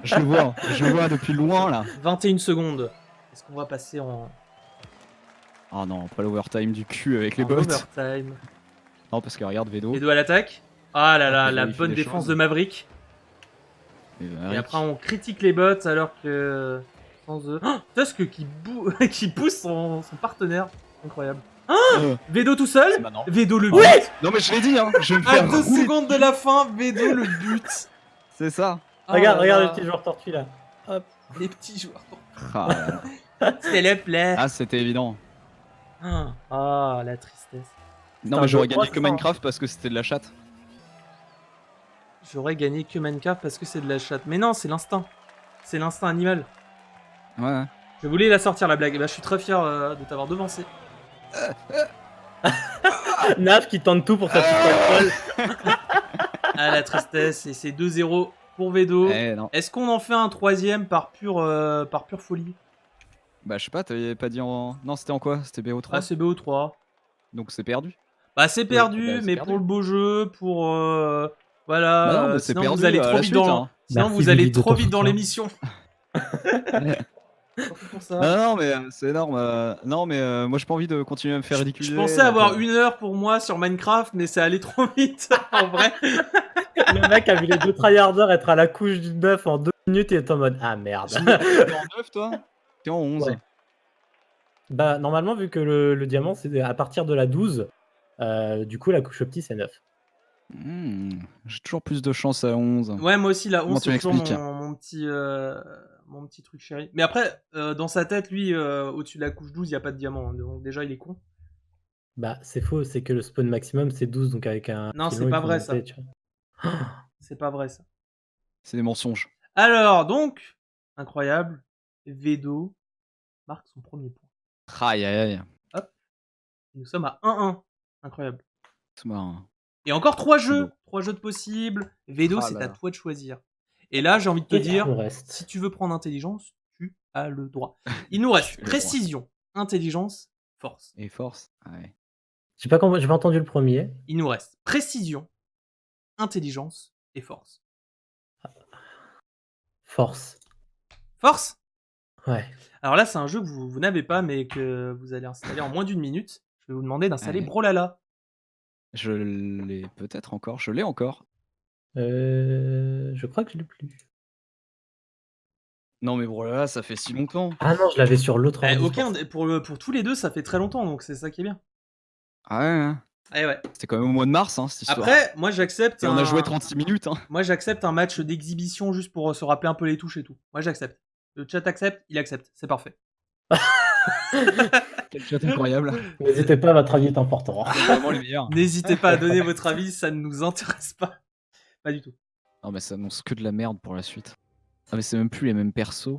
Je le vois depuis loin là. 21 secondes. Est-ce qu'on va passer en... Oh non, pas l'overtime du cul avec les En bots. overtime. Non, parce que regarde Vedo. Vedo à l'attaque. Ah là là, Vedo, la il fait bonne des défense choses. de Maverick. Et Et après, on critique les bots alors que. Sans eux. Oh, Tusk qui pousse son partenaire. Incroyable. Vedo tout seul. C'est maintenant. Vedo le but. Ouais. Non mais je l'ai dit, hein. Je vais me À faire 2 rouler. secondes de la fin, Vedo le but. C'est ça. Oh Regarde, là regarde là. le petit joueur tortue là. Hop. Les petits joueurs. Ah, là, là. C'est le play. Ah, c'était évident. Ah, la tristesse. Non un mais j'aurais jeu gagné que 300. Minecraft parce que c'était de la chatte. J'aurais gagné que Minecraft parce que c'est de la chatte. Mais non, c'est l'instinct. C'est l'instinct animal. Ouais. Je voulais la sortir la blague. Bah, je suis très fier de t'avoir devancé. Naf qui tente tout pour sa petite alcool. Ah, la tristesse. Et c'est 2-0 pour Vedo. Eh non. Est-ce qu'on en fait un troisième par pure folie? Bah je sais pas, t'avais pas dit en... Non, c'était en quoi? C'était BO3. Ah, c'est BO3. Donc c'est perdu. Bah, c'est perdu, bah, c'est mais perdu. pour le beau jeu, pour. Voilà. Bah non, mais c'est sinon, perdu vous allez à trop la vite suite, dans. hein. Sinon, Merci, vous allez Billy, de trop ton vite dans soutien. l'émission. Surtout pour ça. Non mais c'est énorme. Non mais moi j'ai pas envie de continuer à me faire ridiculiser. Je pensais avoir 1 heure pour moi sur Minecraft, mais ça allait trop vite, en vrai. Le mec a vu les deux tryharders être à la couche du 9 en 2 minutes et est en mode ah merde. T'es en 9 toi? T'es en 11. Ouais. Bah normalement vu que le diamant c'est à partir de la 12, du coup la couche optique c'est 9. J'ai toujours plus de chance à 11. Ouais, moi aussi, la Comment 11, tu c'est toujours m'expliques mon petit truc chéri. Mais après, dans sa tête, lui, au-dessus de la couche 12, il n'y a pas de diamant. Hein, donc déjà, il est con. Bah c'est faux, c'est que le spawn maximum c'est 12 donc avec un Non, filon, c'est il pas faut vrai, monter, ça. tu vois. C'est pas vrai, ça. C'est des mensonges. Alors, donc, incroyable, Vedo marque son premier point. Aïe aïe aïe. Nous sommes à 1-1. Incroyable. C'est marrant. Et encore 3 C'est jeux. beau. 3 jeux de possibles. Vedo, Ah c'est là à là. toi de choisir. Et là, j'ai envie de te Et dire, le reste. si tu veux prendre intelligence, tu as le droit. Il nous reste Tu as le droit. précision, intelligence, force. Et force. Ouais. J'ai pas entendu le premier. Il nous reste précision, intelligence et force. Force. Force? Ouais. Alors là, c'est un jeu que vous n'avez pas, mais que vous allez installer en moins d'une minute. Je vais vous demander d'installer Ouais. Brolala. Je l'ai peut-être encore. Je l'ai encore. Je crois que je l'ai plus. Non mais bon là, ça fait si longtemps. Ah non, je l'avais sur l'autre. Eh, ordi, pour tous les deux, ça fait très longtemps, donc c'est ça qui est bien. Ah ouais, hein. Eh ouais. C'était quand même au mois de mars, hein, cette histoire. Après, moi j'accepte. Et on a joué 36 minutes. Hein. Moi j'accepte un match d'exhibition juste pour se rappeler un peu les touches et tout. Moi j'accepte. Le chat accepte, il accepte. C'est parfait. Quel chat incroyable. N'hésitez pas, votre avis est important. C'est vraiment les meilleurs. N'hésitez pas à donner votre avis, ça ne nous intéresse pas. Pas du tout. Non mais ça annonce que de la merde pour la suite. Ah mais c'est même plus les mêmes persos.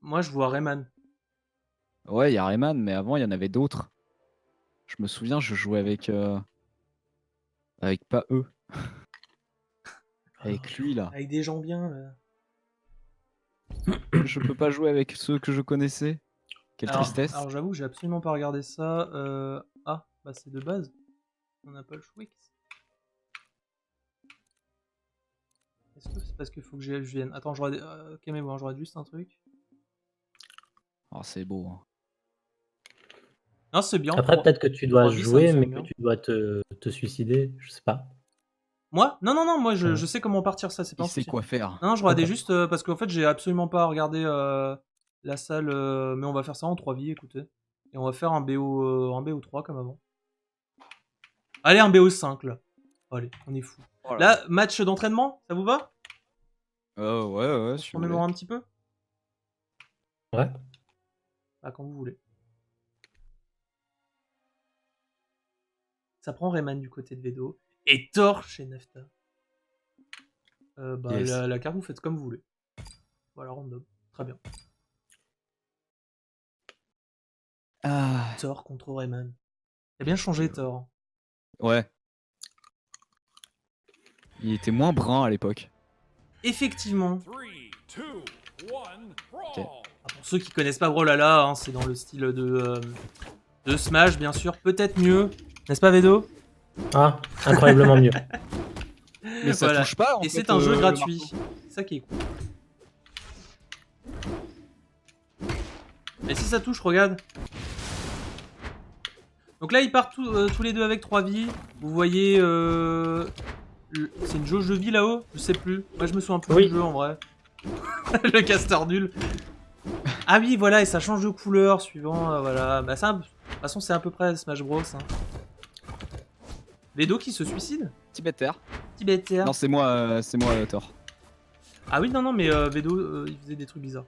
Moi je vois Rayman. Ouais, il y a Rayman, mais avant il y en avait d'autres. Je me souviens, je jouais avec pas eux. Avec lui là. Avec des gens bien. Je peux pas jouer avec ceux que je connaissais. Quelle tristesse. Alors j'avoue, j'ai absolument pas regardé ça. Ah, bah c'est de base. On n'a pas le Schwix. Est-ce que c'est parce qu'il faut que je vienne? Attends, calmez-moi, je regarde juste un truc. Oh, c'est beau. Hein. Non, c'est bien. Après, peut-être que tu dois 3 vies, ça me jouer, semble mais bien. que tu dois te suicider. Je sais pas. Moi? Non, moi je Ouais. sais comment partir, ça, c'est pas un Il sait souci. quoi faire. Non, je regardais D'accord. juste parce qu'en fait, j'ai absolument pas regardé la salle, mais on va faire ça en 3 vies, écoutez. Et on va faire un BO3 comme avant. Allez, un BO5 là. Allez, on est fou. Oh là Là, match d'entraînement, ça vous va? ouais, si On vous voulez. mémoire un petit peu? Ouais. Ah, quand vous voulez. Ça prend Rayman du côté de Vedo. Et Thor chez Nefta. Yes. La carte, vous faites comme vous voulez. Voilà, random. Très bien. Ah, Thor contre Rayman. Il a bien changé, Thor. ouais. Il était moins brun à l'époque. Effectivement. 3, 2, 1, brawl. Pour ceux qui connaissent pas Brolala, hein, c'est dans le style de Smash, bien sûr. Peut-être mieux. N'est-ce pas, Vedo? Ah, incroyablement mieux. Mais ça Voilà. touche pas. En Et fait, c'est un jeu le gratuit. marteau. C'est ça qui est cool. Et si ça touche, regarde. Donc là, ils partent tous les deux avec 3 vies. Vous voyez... C'est une jauge de vie là-haut? Je sais plus. Moi, je me souviens plus du jeu, en vrai. Le casteur nul. Ah oui, voilà, et ça change de couleur suivant... voilà. Bah ça, de toute façon, c'est à peu près Smash Bros. Hein. Vedo qui se suicide? Tibétaire. Tibétaire. Non, c'est moi Thor. Ah oui, non, mais Vedo, il faisait des trucs bizarres.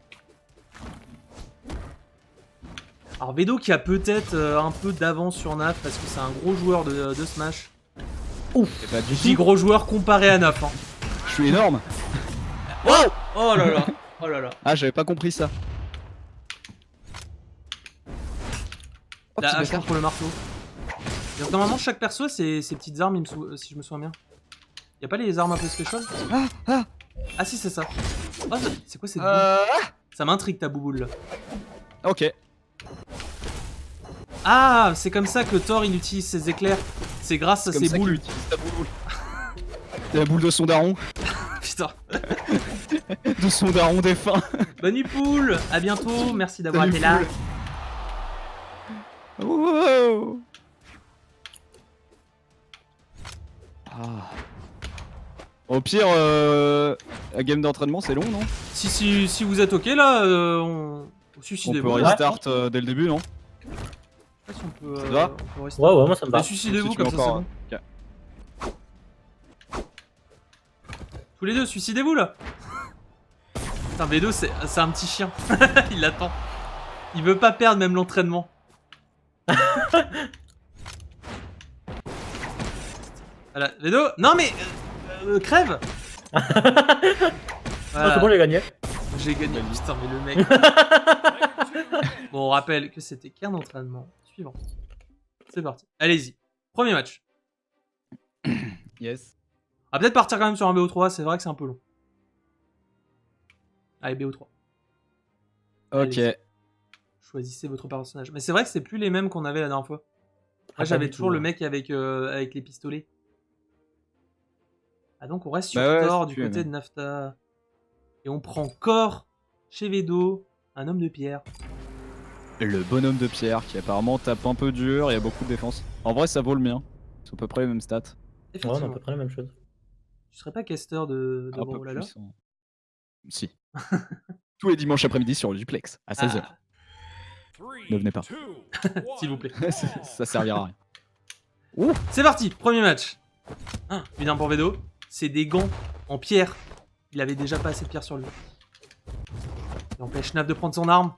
Alors Vedo qui a peut-être un peu d'avance sur Naf parce que c'est un gros joueur de Smash. Ouf. Bah, Je dis gros joueur comparé à Naf. Hein. Je suis énorme. Oh là là. Oh là là. Ah, j'avais pas compris ça. La hache contre le marteau. Donc, normalement, chaque perso a ses petites armes, si je me souviens bien. Y'a pas les armes un peu special? Ah si, c'est ça. Oh, c'est quoi cette boule? Ça m'intrigue ta bouboule là. Ok. Ah, c'est comme ça que Thor il utilise ses éclairs. C'est grâce à ses boules. C'est la boule de son daron. Putain. De son daron défunt. Bonne poule. À bientôt. Merci d'avoir été là. Wow. Ah. Au pire, la game d'entraînement c'est long, non? Si vous êtes ok là, on suicidez-vous. On peut restart dès le début, non? On peut, ça va? Ouais, moi ça me va. Bah, suicidez-vous comme ça, c'est bon. Okay. Tous les deux, suicidez-vous là. Putain, Vedo, c'est un petit chien. Il attend. Il veut pas perdre même l'entraînement. Voilà, Vedo. Non mais crève. Voilà. C'est bon, j'ai gagné. J'ai gagné. Putain, mais le mec. Bon, on rappelle que c'était qu'un entraînement. Suivant. C'est parti. Allez-y. Premier match. Yes. On va peut-être partir quand même sur un BO3, c'est vrai que c'est un peu long. Allez, BO3. Ok. Choisissez votre personnage. Mais c'est vrai que c'est plus les mêmes qu'on avait la dernière fois. Là, j'avais toujours le mec avec les pistolets. Ah donc on reste sur Thor du côté de Nafta. Et on prend Kor chez Vedo, un homme de pierre. Le bonhomme de pierre qui apparemment tape un peu dur, il y a beaucoup de défense. En vrai ça vaut le mien. C'est à peu près les mêmes stats. Ouais, on a à peu près la même chose. Tu serais pas caster de Brawlhalla? Si. Tous les dimanches après-midi sur le duplex, à 16h. Ne venez pas. S'il vous plaît. Ça servira à rien. C'est parti, premier match. Une arme pour Vedo. C'est des gants en pierre. Il avait déjà pas assez de pierre sur lui. Il empêche Naf de prendre son arme.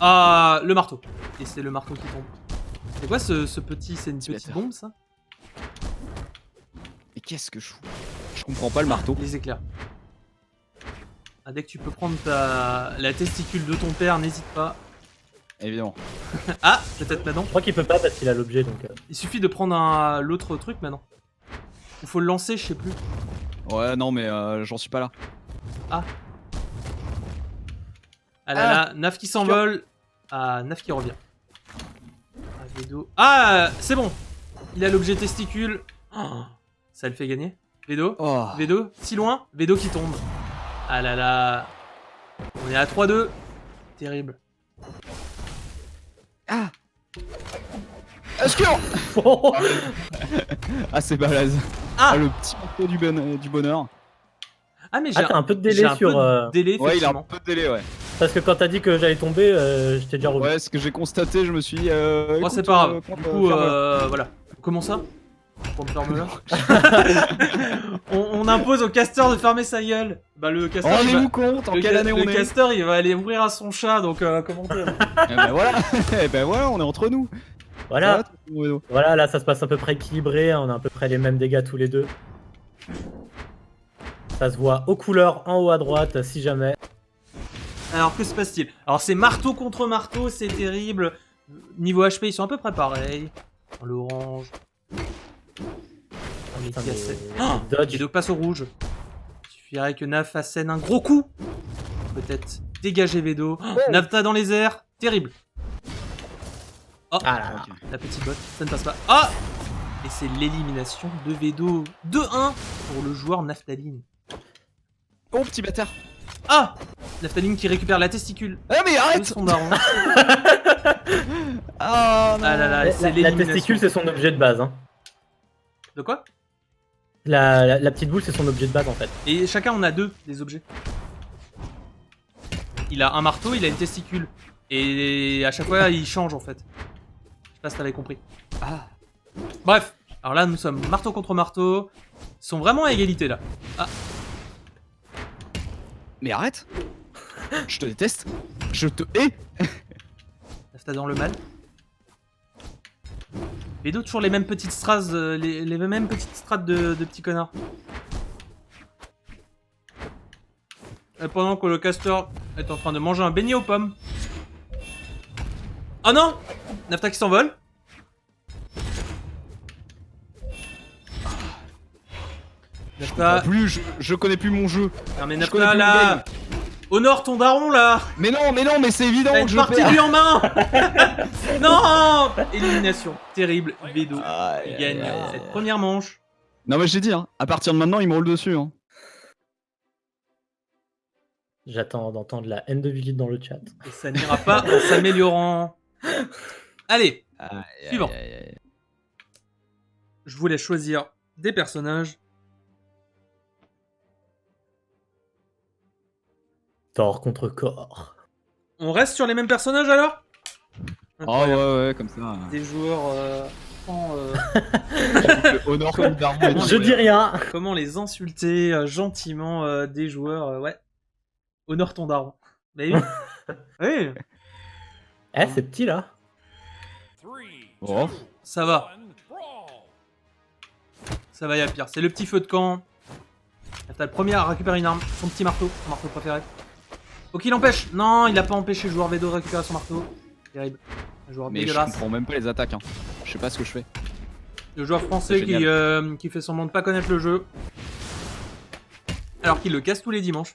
Ah, le marteau. Et c'est le marteau qui tombe. C'est quoi ce petit... C'est une petite bombe, ça? Et qu'est-ce que je fous? Je comprends pas le marteau. Les éclairs. Ah, dès que tu peux prendre la testicule de ton père, n'hésite pas. Évidemment. Ah, peut-être maintenant. Je crois qu'il peut pas parce qu'il a l'objet, donc... Il suffit de prendre l'autre truc, maintenant. Il faut le lancer, je sais plus. Ouais, non, mais j'en suis pas là. Ah. Ah là là, Naf qui s'envole. Ah, Naf qui revient. Ah, Vedo. Ah, c'est bon. Il a l'objet testicule. Oh, ça le fait gagner. Vedo. Oh. Vedo, si loin. Vedo qui tombe. Ah là là. On est à 3-2. Terrible. Ah. Est-ce que... Ah, c'est balèze. Ah, le petit marteau du bonheur. Ah, mais j'ai t'as un peu de délai sur... délai, Ouais, il a un effectivement. peu de délai, ouais. Parce que quand t'as dit que j'allais tomber, je t'ai déjà revu. Ouais, ce que j'ai constaté, je me suis dit... Oh, c'est pas grave. Du coup, voilà. Comment ça? Pour me fermer là. on impose au caster de fermer sa gueule. Bah, le caster. Rendez-vous compte en quelle année on est? Le caster, il va aller ouvrir à son chat, donc commentez. Eh ben voilà. Eh ben voilà, on est entre nous. Voilà. Ouais, Voilà, là ça se passe à peu près équilibré, hein, on a à peu près les mêmes dégâts tous les deux. Ça se voit aux couleurs en haut à droite, si jamais. Alors, que se passe-t-il? Alors, c'est marteau contre marteau, c'est terrible. Niveau HP, ils sont à peu près pareils. L'orange. On est cassé. Dodge. Et donc passe au rouge. Il suffirait que Naf assène un gros coup. Peut-être dégager Vedo. Nafta dans les airs. Terrible. Oh, Ah là là. la petite botte. Ça ne passe pas. Ah! Et c'est l'élimination de Vedo. 2-1 pour le joueur Naftaline. Oh, petit bâtard. Ah! Naftaline qui récupère la testicule. Ah, mais de arrête. son daron. Ah non. Ah là là, c'est La l'élimination. testicule, c'est son objet de base. Hein. De quoi? La petite boule, c'est son objet de base en fait. Et chacun on a 2 des objets. Il a un marteau, il a une testicule. Et à chaque fois il change en fait. Je sais pas si t'avais compris. Ah. Bref, alors là nous sommes marteau contre marteau. Ils sont vraiment à égalité là. Ah, Mais arrête. Je te déteste. Je te hais. Nafta dans le mal. Les deux toujours les mêmes petites strass, les mêmes petites strates de petits connards. Et pendant que le casteur est en train de manger un beignet aux pommes. Oh non! Nafta qui s'envole. Nafta. Plus, je connais plus mon jeu. Non mais je connais Nafta plus le là! game. Honore ton daron là! Mais non, mais c'est évident T'as que une je partie perds. de lui en main! Non! Élimination. Terrible. Vedo Aïe, gagne aïe, aïe, cette aïe. première manche. Non mais j'ai dit, hein, à partir de maintenant, il me roule dessus. Hein. J'attends d'entendre la haine de Vigil dans le chat. Et ça n'ira pas en s'améliorant. Allez, suivant. Je vous laisse choisir des personnages. Corps contre corps. On reste sur les mêmes personnages alors? Oh Incroyable. ouais, comme ça. Des joueurs Le Honor comme Darwin. Je dis rien. comment les insulter gentiment des joueurs ouais. Honore ton daron. Bah oui. Oui, Eh, c'est petit là. Oh. ça va. Ça va, y a pire. C'est le petit feu de camp. T'as le premier à récupérer une arme, son petit marteau, son marteau préféré. Oh, qu'il empêche! Non, il a pas empêché le joueur Vedo de récupérer son marteau. Terrible. Un joueur Mais je dégueulasse. comprends même pas les attaques. Hein. Je sais pas ce que je fais. Le joueur français C'est qui fait semblant de pas connaître le jeu. Alors qu'il le casse tous les dimanches.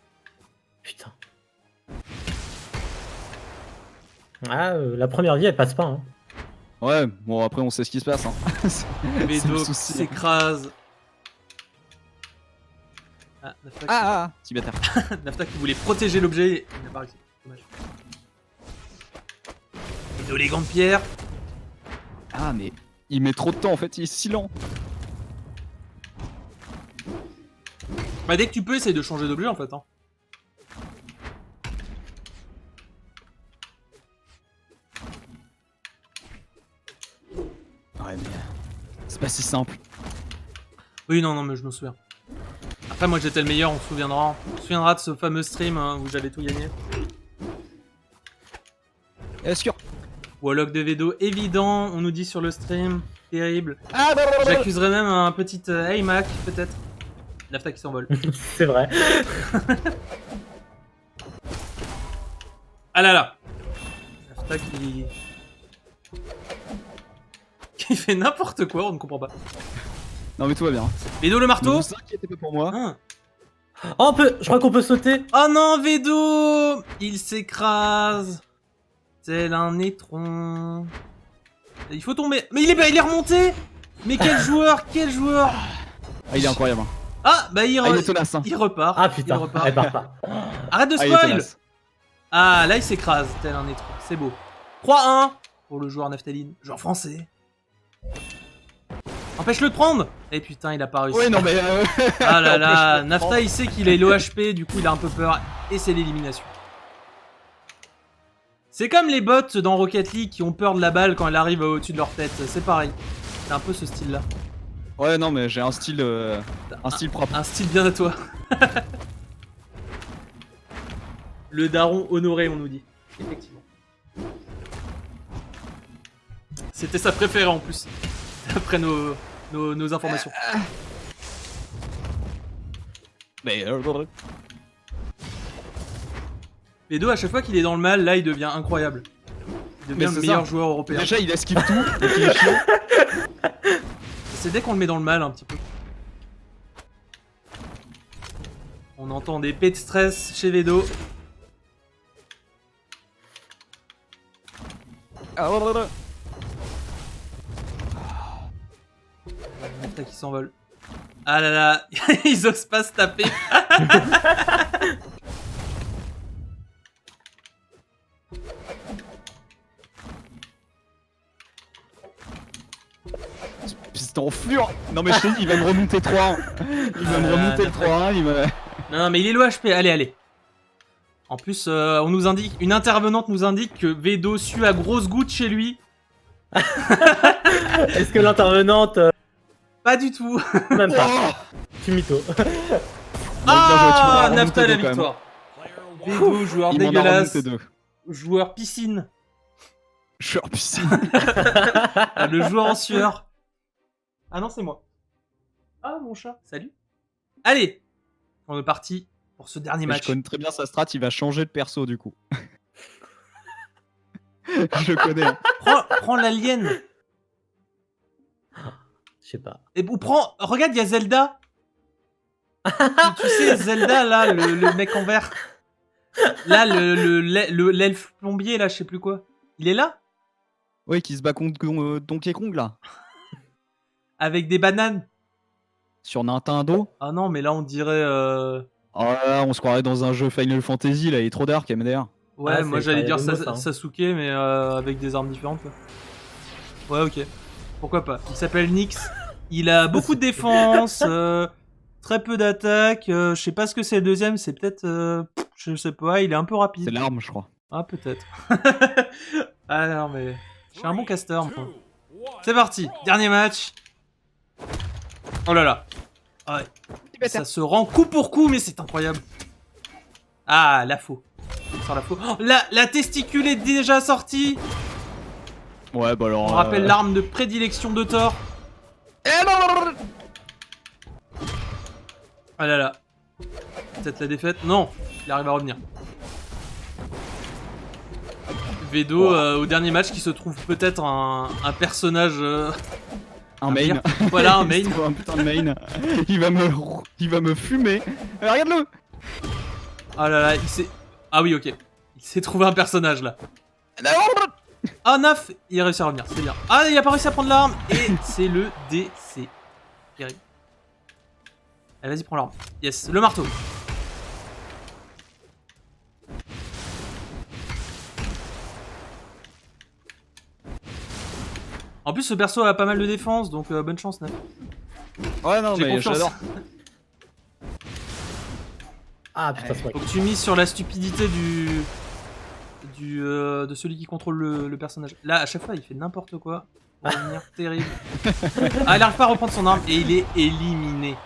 Putain. Ah, la première vie, elle passe pas. Hein. Ouais, bon après on sait ce qui se passe. Hein. C'est le Vedo souci. s'écrase. Ah, Nafta qui... Ah, Tibetaire. Nafta qui voulait protéger l'objet, il n'a pas réussi. Dommage. Vedo les gants de pierre. Ah mais il met trop de temps en fait, il est si lent. Bah dès que tu peux, essaye de changer d'objet en fait. Hein. Ouais mais c'est pas si simple. Oui, non, mais je me souviens. Après, moi j'étais le meilleur, on se souviendra. On se souviendra de ce fameux stream hein, où j'avais tout gagné. Est-ce que... Wallock de Vedo, évident, on nous dit sur le stream. Terrible. Ah J'accuserais même un petit Mac, peut-être. Nafta qui s'envole. C'est vrai. Ah là là. Nafta qui... qui fait n'importe quoi, on ne comprend pas. Non mais tout va bien. Vedo le Ne marteau. vous inquiétez pas pour moi. Hein. Oh, je crois qu'on peut sauter. Oh non, Vedo. Il s'écrase. Tel un étron. Il faut tomber. Mais il est remonté. Mais quel joueur, quel joueur. Ah il est incroyable. Hein. Ah, bah il, Ah, il est tenace. Hein. il repart. Ah Il putain, repart. elle part pas. Arrête de Ah, il est spoil. tenace. Ah, là il s'écrase, tel un étron. C'est beau. 3-1 pour le joueur Naftaline. Joueur français. Empêche-le de prendre. Eh putain, il a pas réussi. Ouais non mais... Ah là là, empêche-le de Nafta prendre. il sait qu'il est l'OHP, du coup il a un peu peur. Et c'est l'élimination. C'est comme les bots dans Rocket League qui ont peur de la balle quand elle arrive au-dessus de leur tête. C'est pareil. C'est un peu ce style-là. Ouais non mais j'ai un style propre. Un style bien à toi. Le daron honoré, on nous dit. Effectivement. C'était sa préférée en plus. Après nos informations. Mais... Les deux, à chaque fois qu'il est dans le mal, là il devient incroyable. Il devient Mais le c'est meilleur ça. joueur européen. Déjà il esquive tout, donc il est chiant. C'est dès qu'on le met dans le mal un petit peu. On entend des pets de stress chez Vedo. Nafta qui s'envole. Ah là là, ils osent pas se taper. enflure. Non mais je te dis, il va me remonter 3-1. Il va me remonter le 3-1, il va... Non, mais il est low HP, allez. En plus, on nous indique, une intervenante nous indique que Vedo sue à grosses gouttes chez lui. Est-ce que l'intervenante... Pas du tout. Même pas. Tu mytho. Ah, bien joué, tu m'en as Nafta la remonté deux, quand victoire. Player one. Vedo, joueur Il m'en a dégueulasse. remonté 2. Joueur piscine. Je suis en piscine. Ah, le joueur en sueur. Ah non, c'est moi. Ah, mon chat, salut. Allez, on est parti pour ce dernier Mais match. je connais très bien sa strat, il va changer de perso du coup. Je connais. Hein. Prends l'alien. Je sais pas. Et ou prends, regarde, il y a Zelda. tu sais, Zelda, là, le mec en vert. Là, l'elfe plombier, là, je sais plus quoi. Il est là? Oui, qui se bat contre Donkey Kong là. Avec des bananes. Sur Nintendo. Ah non, mais là, on dirait... Oh là, on se croirait dans un jeu Final Fantasy là, il est trop dark MDR. Ouais, Ah, moi c'est j'allais Fire dire Emblem, ça, hein. Sasuke, mais avec des armes différentes. Quoi. Ouais, ok. Pourquoi pas. Il s'appelle Nyx. Il a beaucoup de défense, très peu d'attaque. Je sais pas ce que c'est le deuxième, c'est peut-être... je sais pas, il est un peu C'est rapide. l'arme, je crois. Ah, peut-être. Ah non, mais... Je suis un bon caster, moi. 2, 1. C'est parti, dernier match. Oh là là. Ah ouais. Ça se rend coup pour coup, mais c'est incroyable. Ah, la faux. Sur la faux. Oh, la testicule est déjà sortie. Ouais, bah alors. On rappelle l'arme de prédilection de Thor. Ah là là. Peut-être la défaite. Non, il arrive à revenir. Vedo au dernier match qui se trouve peut-être un personnage... Un main. pire. Voilà, un main. Il se trouve un putain de main. Il va me fumer. Regarde-le. Ah là là, il s'est... Ah oui, ok. Il s'est trouvé un personnage là. Ah, Naf, il a réussi à revenir, c'est bien. Ah, il a pas réussi à prendre l'arme. Et c'est le DC. Terrible. Allez, vas-y, prends l'arme. Yes, le marteau. En plus, ce perso a pas mal de défense, donc bonne chance, Naf. Ouais, non, J'ai mais confiance. j'adore. Ah putain, c'est vrai. Faut que tu mises sur la stupidité de celui qui contrôle le personnage. Là, à chaque fois, il fait n'importe quoi. Pour revenir terrible. Ah, il arrive pas à reprendre son arme et il est éliminé.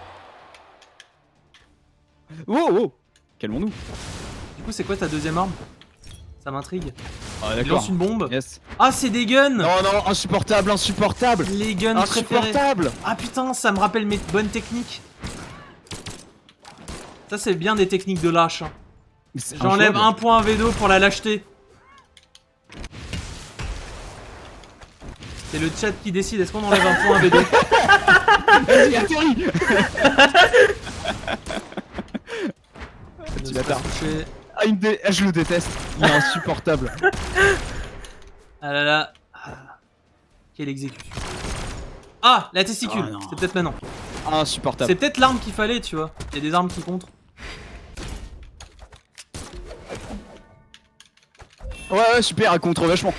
Wow, wow. Calmons-nous. Du coup, c'est quoi ta deuxième arme? Ça m'intrigue. Ah, Il d'accord. lance une bombe. Yes. Ah, c'est des guns. Non, non, insupportable, insupportable. Les guns préférés. Insupportable. Ah putain, ça me rappelle mes bonnes techniques. Ça, c'est bien des techniques de lâche. Hein. Mais c'est J'enlève injouable. un point à Vedo pour la lâcheté. C'est le chat qui décide, est-ce qu'on enlève un point à Vedo? Vas-y, atterris. Ne Tu se bâtard. pas toucher. Ah, je le déteste. Il est insupportable. Ah là là. Ah. Quelle exécution. Ah, la testicule. Oh non. C'est peut-être maintenant. Insupportable. C'est peut-être l'arme qu'il fallait, tu vois. Il y a des armes qui contre. Ouais, super, elle contre vachement.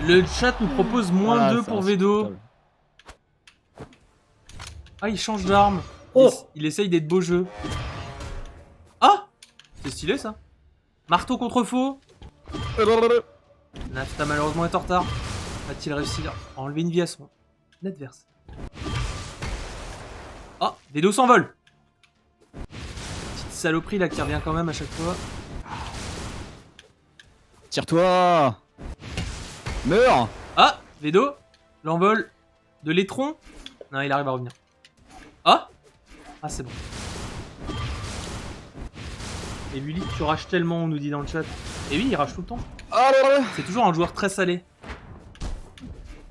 Le chat nous propose moins Ah, 2 c'est pour Vedo. insupportable. Ah, il change d'arme. Oh. Il essaye d'être beau jeu. Ah, c'est stylé ça. Marteau contre faux. Nafta malheureusement est en retard. Va-t-il réussir à enlever une vie à son adversaire? Ah, Vedo s'envole. Petite saloperie là qui revient quand même à chaque fois. Tire-toi. Meurs. Ah, Vedo, l'envol de l'étron. Non, il arrive à revenir. Ah, ah c'est bon. Et Luli, tu rages tellement, on nous dit dans le chat. Et oui, il rage tout le temps. Ah là là. C'est toujours un joueur très salé.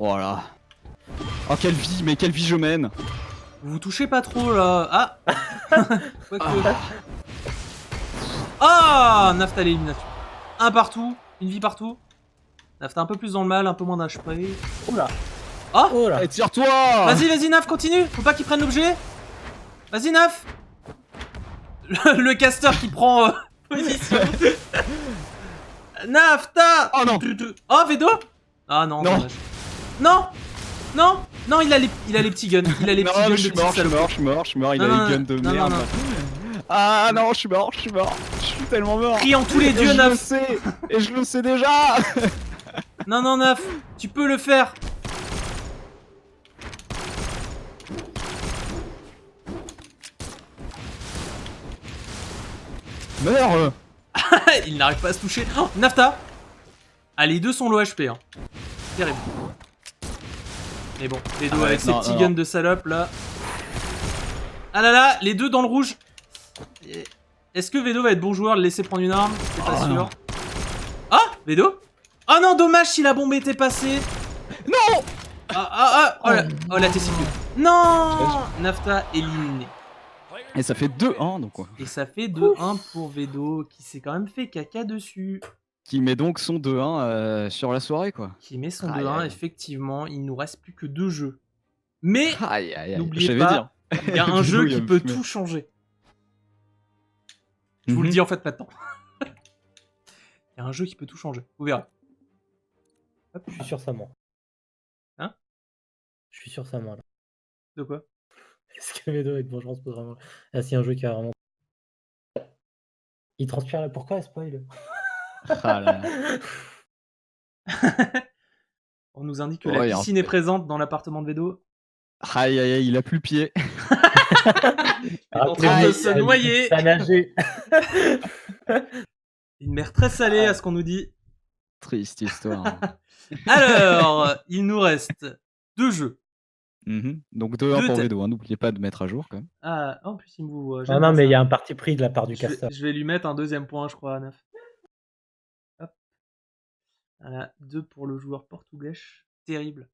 Voilà. Oh, quelle vie, mais quelle vie je mène. Vous vous touchez pas trop là. Ah. Quoique. Ah, Nafta à l'élimination. Un partout, une vie partout. Nafta un peu plus dans le mal, un peu moins d'HP. Oula. Ah. Oh là. Eh, tire-toi. Vas-y, vas-y, Naf, continue. Faut pas qu'il prenne l'objet. Vas-y, Naf. Le caster qui prend position. Nafta. Oh non. Oh, Vedo. Ah non. Non. Dommage. Non. Non, non, il a les petits guns. Il a les Non, petits guns mais de je suis petits mort, salopes. il Non, a non, les guns de non, merde. non, Ah non, je suis mort, je suis tellement mort. Crie en tous les Et dieux, je le Naf. sais, et je le sais déjà. Non, non, Naf, tu peux le faire. Meurs. Il n'arrive pas à se toucher. Oh, Nafta. Ah, les deux sont low HP. Hein. Terrible. Mais bon, les deux Ah ouais, avec ses non, petits non, guns non. de salope là. Ah là là, les deux dans le rouge. Est-ce que Vedo va être bon joueur de laisser prendre une arme? C'est pas Oh, sûr. non. Ah, Vedo? Oh non, dommage si la bombe était passée. Non. Oh la testicule. Non, Nafta éliminé. Et ça fait 2-1 donc quoi. Et ça fait 2-1 pour Vedo qui s'est quand même fait caca dessus. Qui met donc son 2-1 sur la soirée quoi. Qui met son Aïe, 2-1, aïe. effectivement, il nous reste plus que 2 jeux. Mais Aïe aïe aïe. n'oubliez J'allais pas, dire. il y a un jeu Il qui va peut me fumer. tout changer. Je vous le dis en fait maintenant. Il y a un jeu qui peut tout changer. Vous verrez. Je suis sûr ça ment. Hein? Je suis sûr ça ment là. De quoi? Est-ce que Vedo avec vengeance peut vraiment. Ah, si un jeu qui a vraiment. Il transpire là, pourquoi spoil? Ah là là. On nous indique que Ouais, la en piscine fait. est présente dans l'appartement de Vedo. Aïe aïe aïe, il a plus pied. Il est en train de se noyer. Ça nager. Une mer très salée à ce qu'on nous dit. Triste histoire. Alors, il nous reste 2 jeux. Donc 2-1 Deux pour têtes. Vedo, hein. N'oubliez pas de mettre à jour quand même. Ah, en plus, il me voit. Ah non, mais il y a un parti pris de la part du Je vais, casteur. je vais lui mettre un deuxième point, je crois, à 9. Hop. Voilà, 2 pour le joueur portugais. Terrible.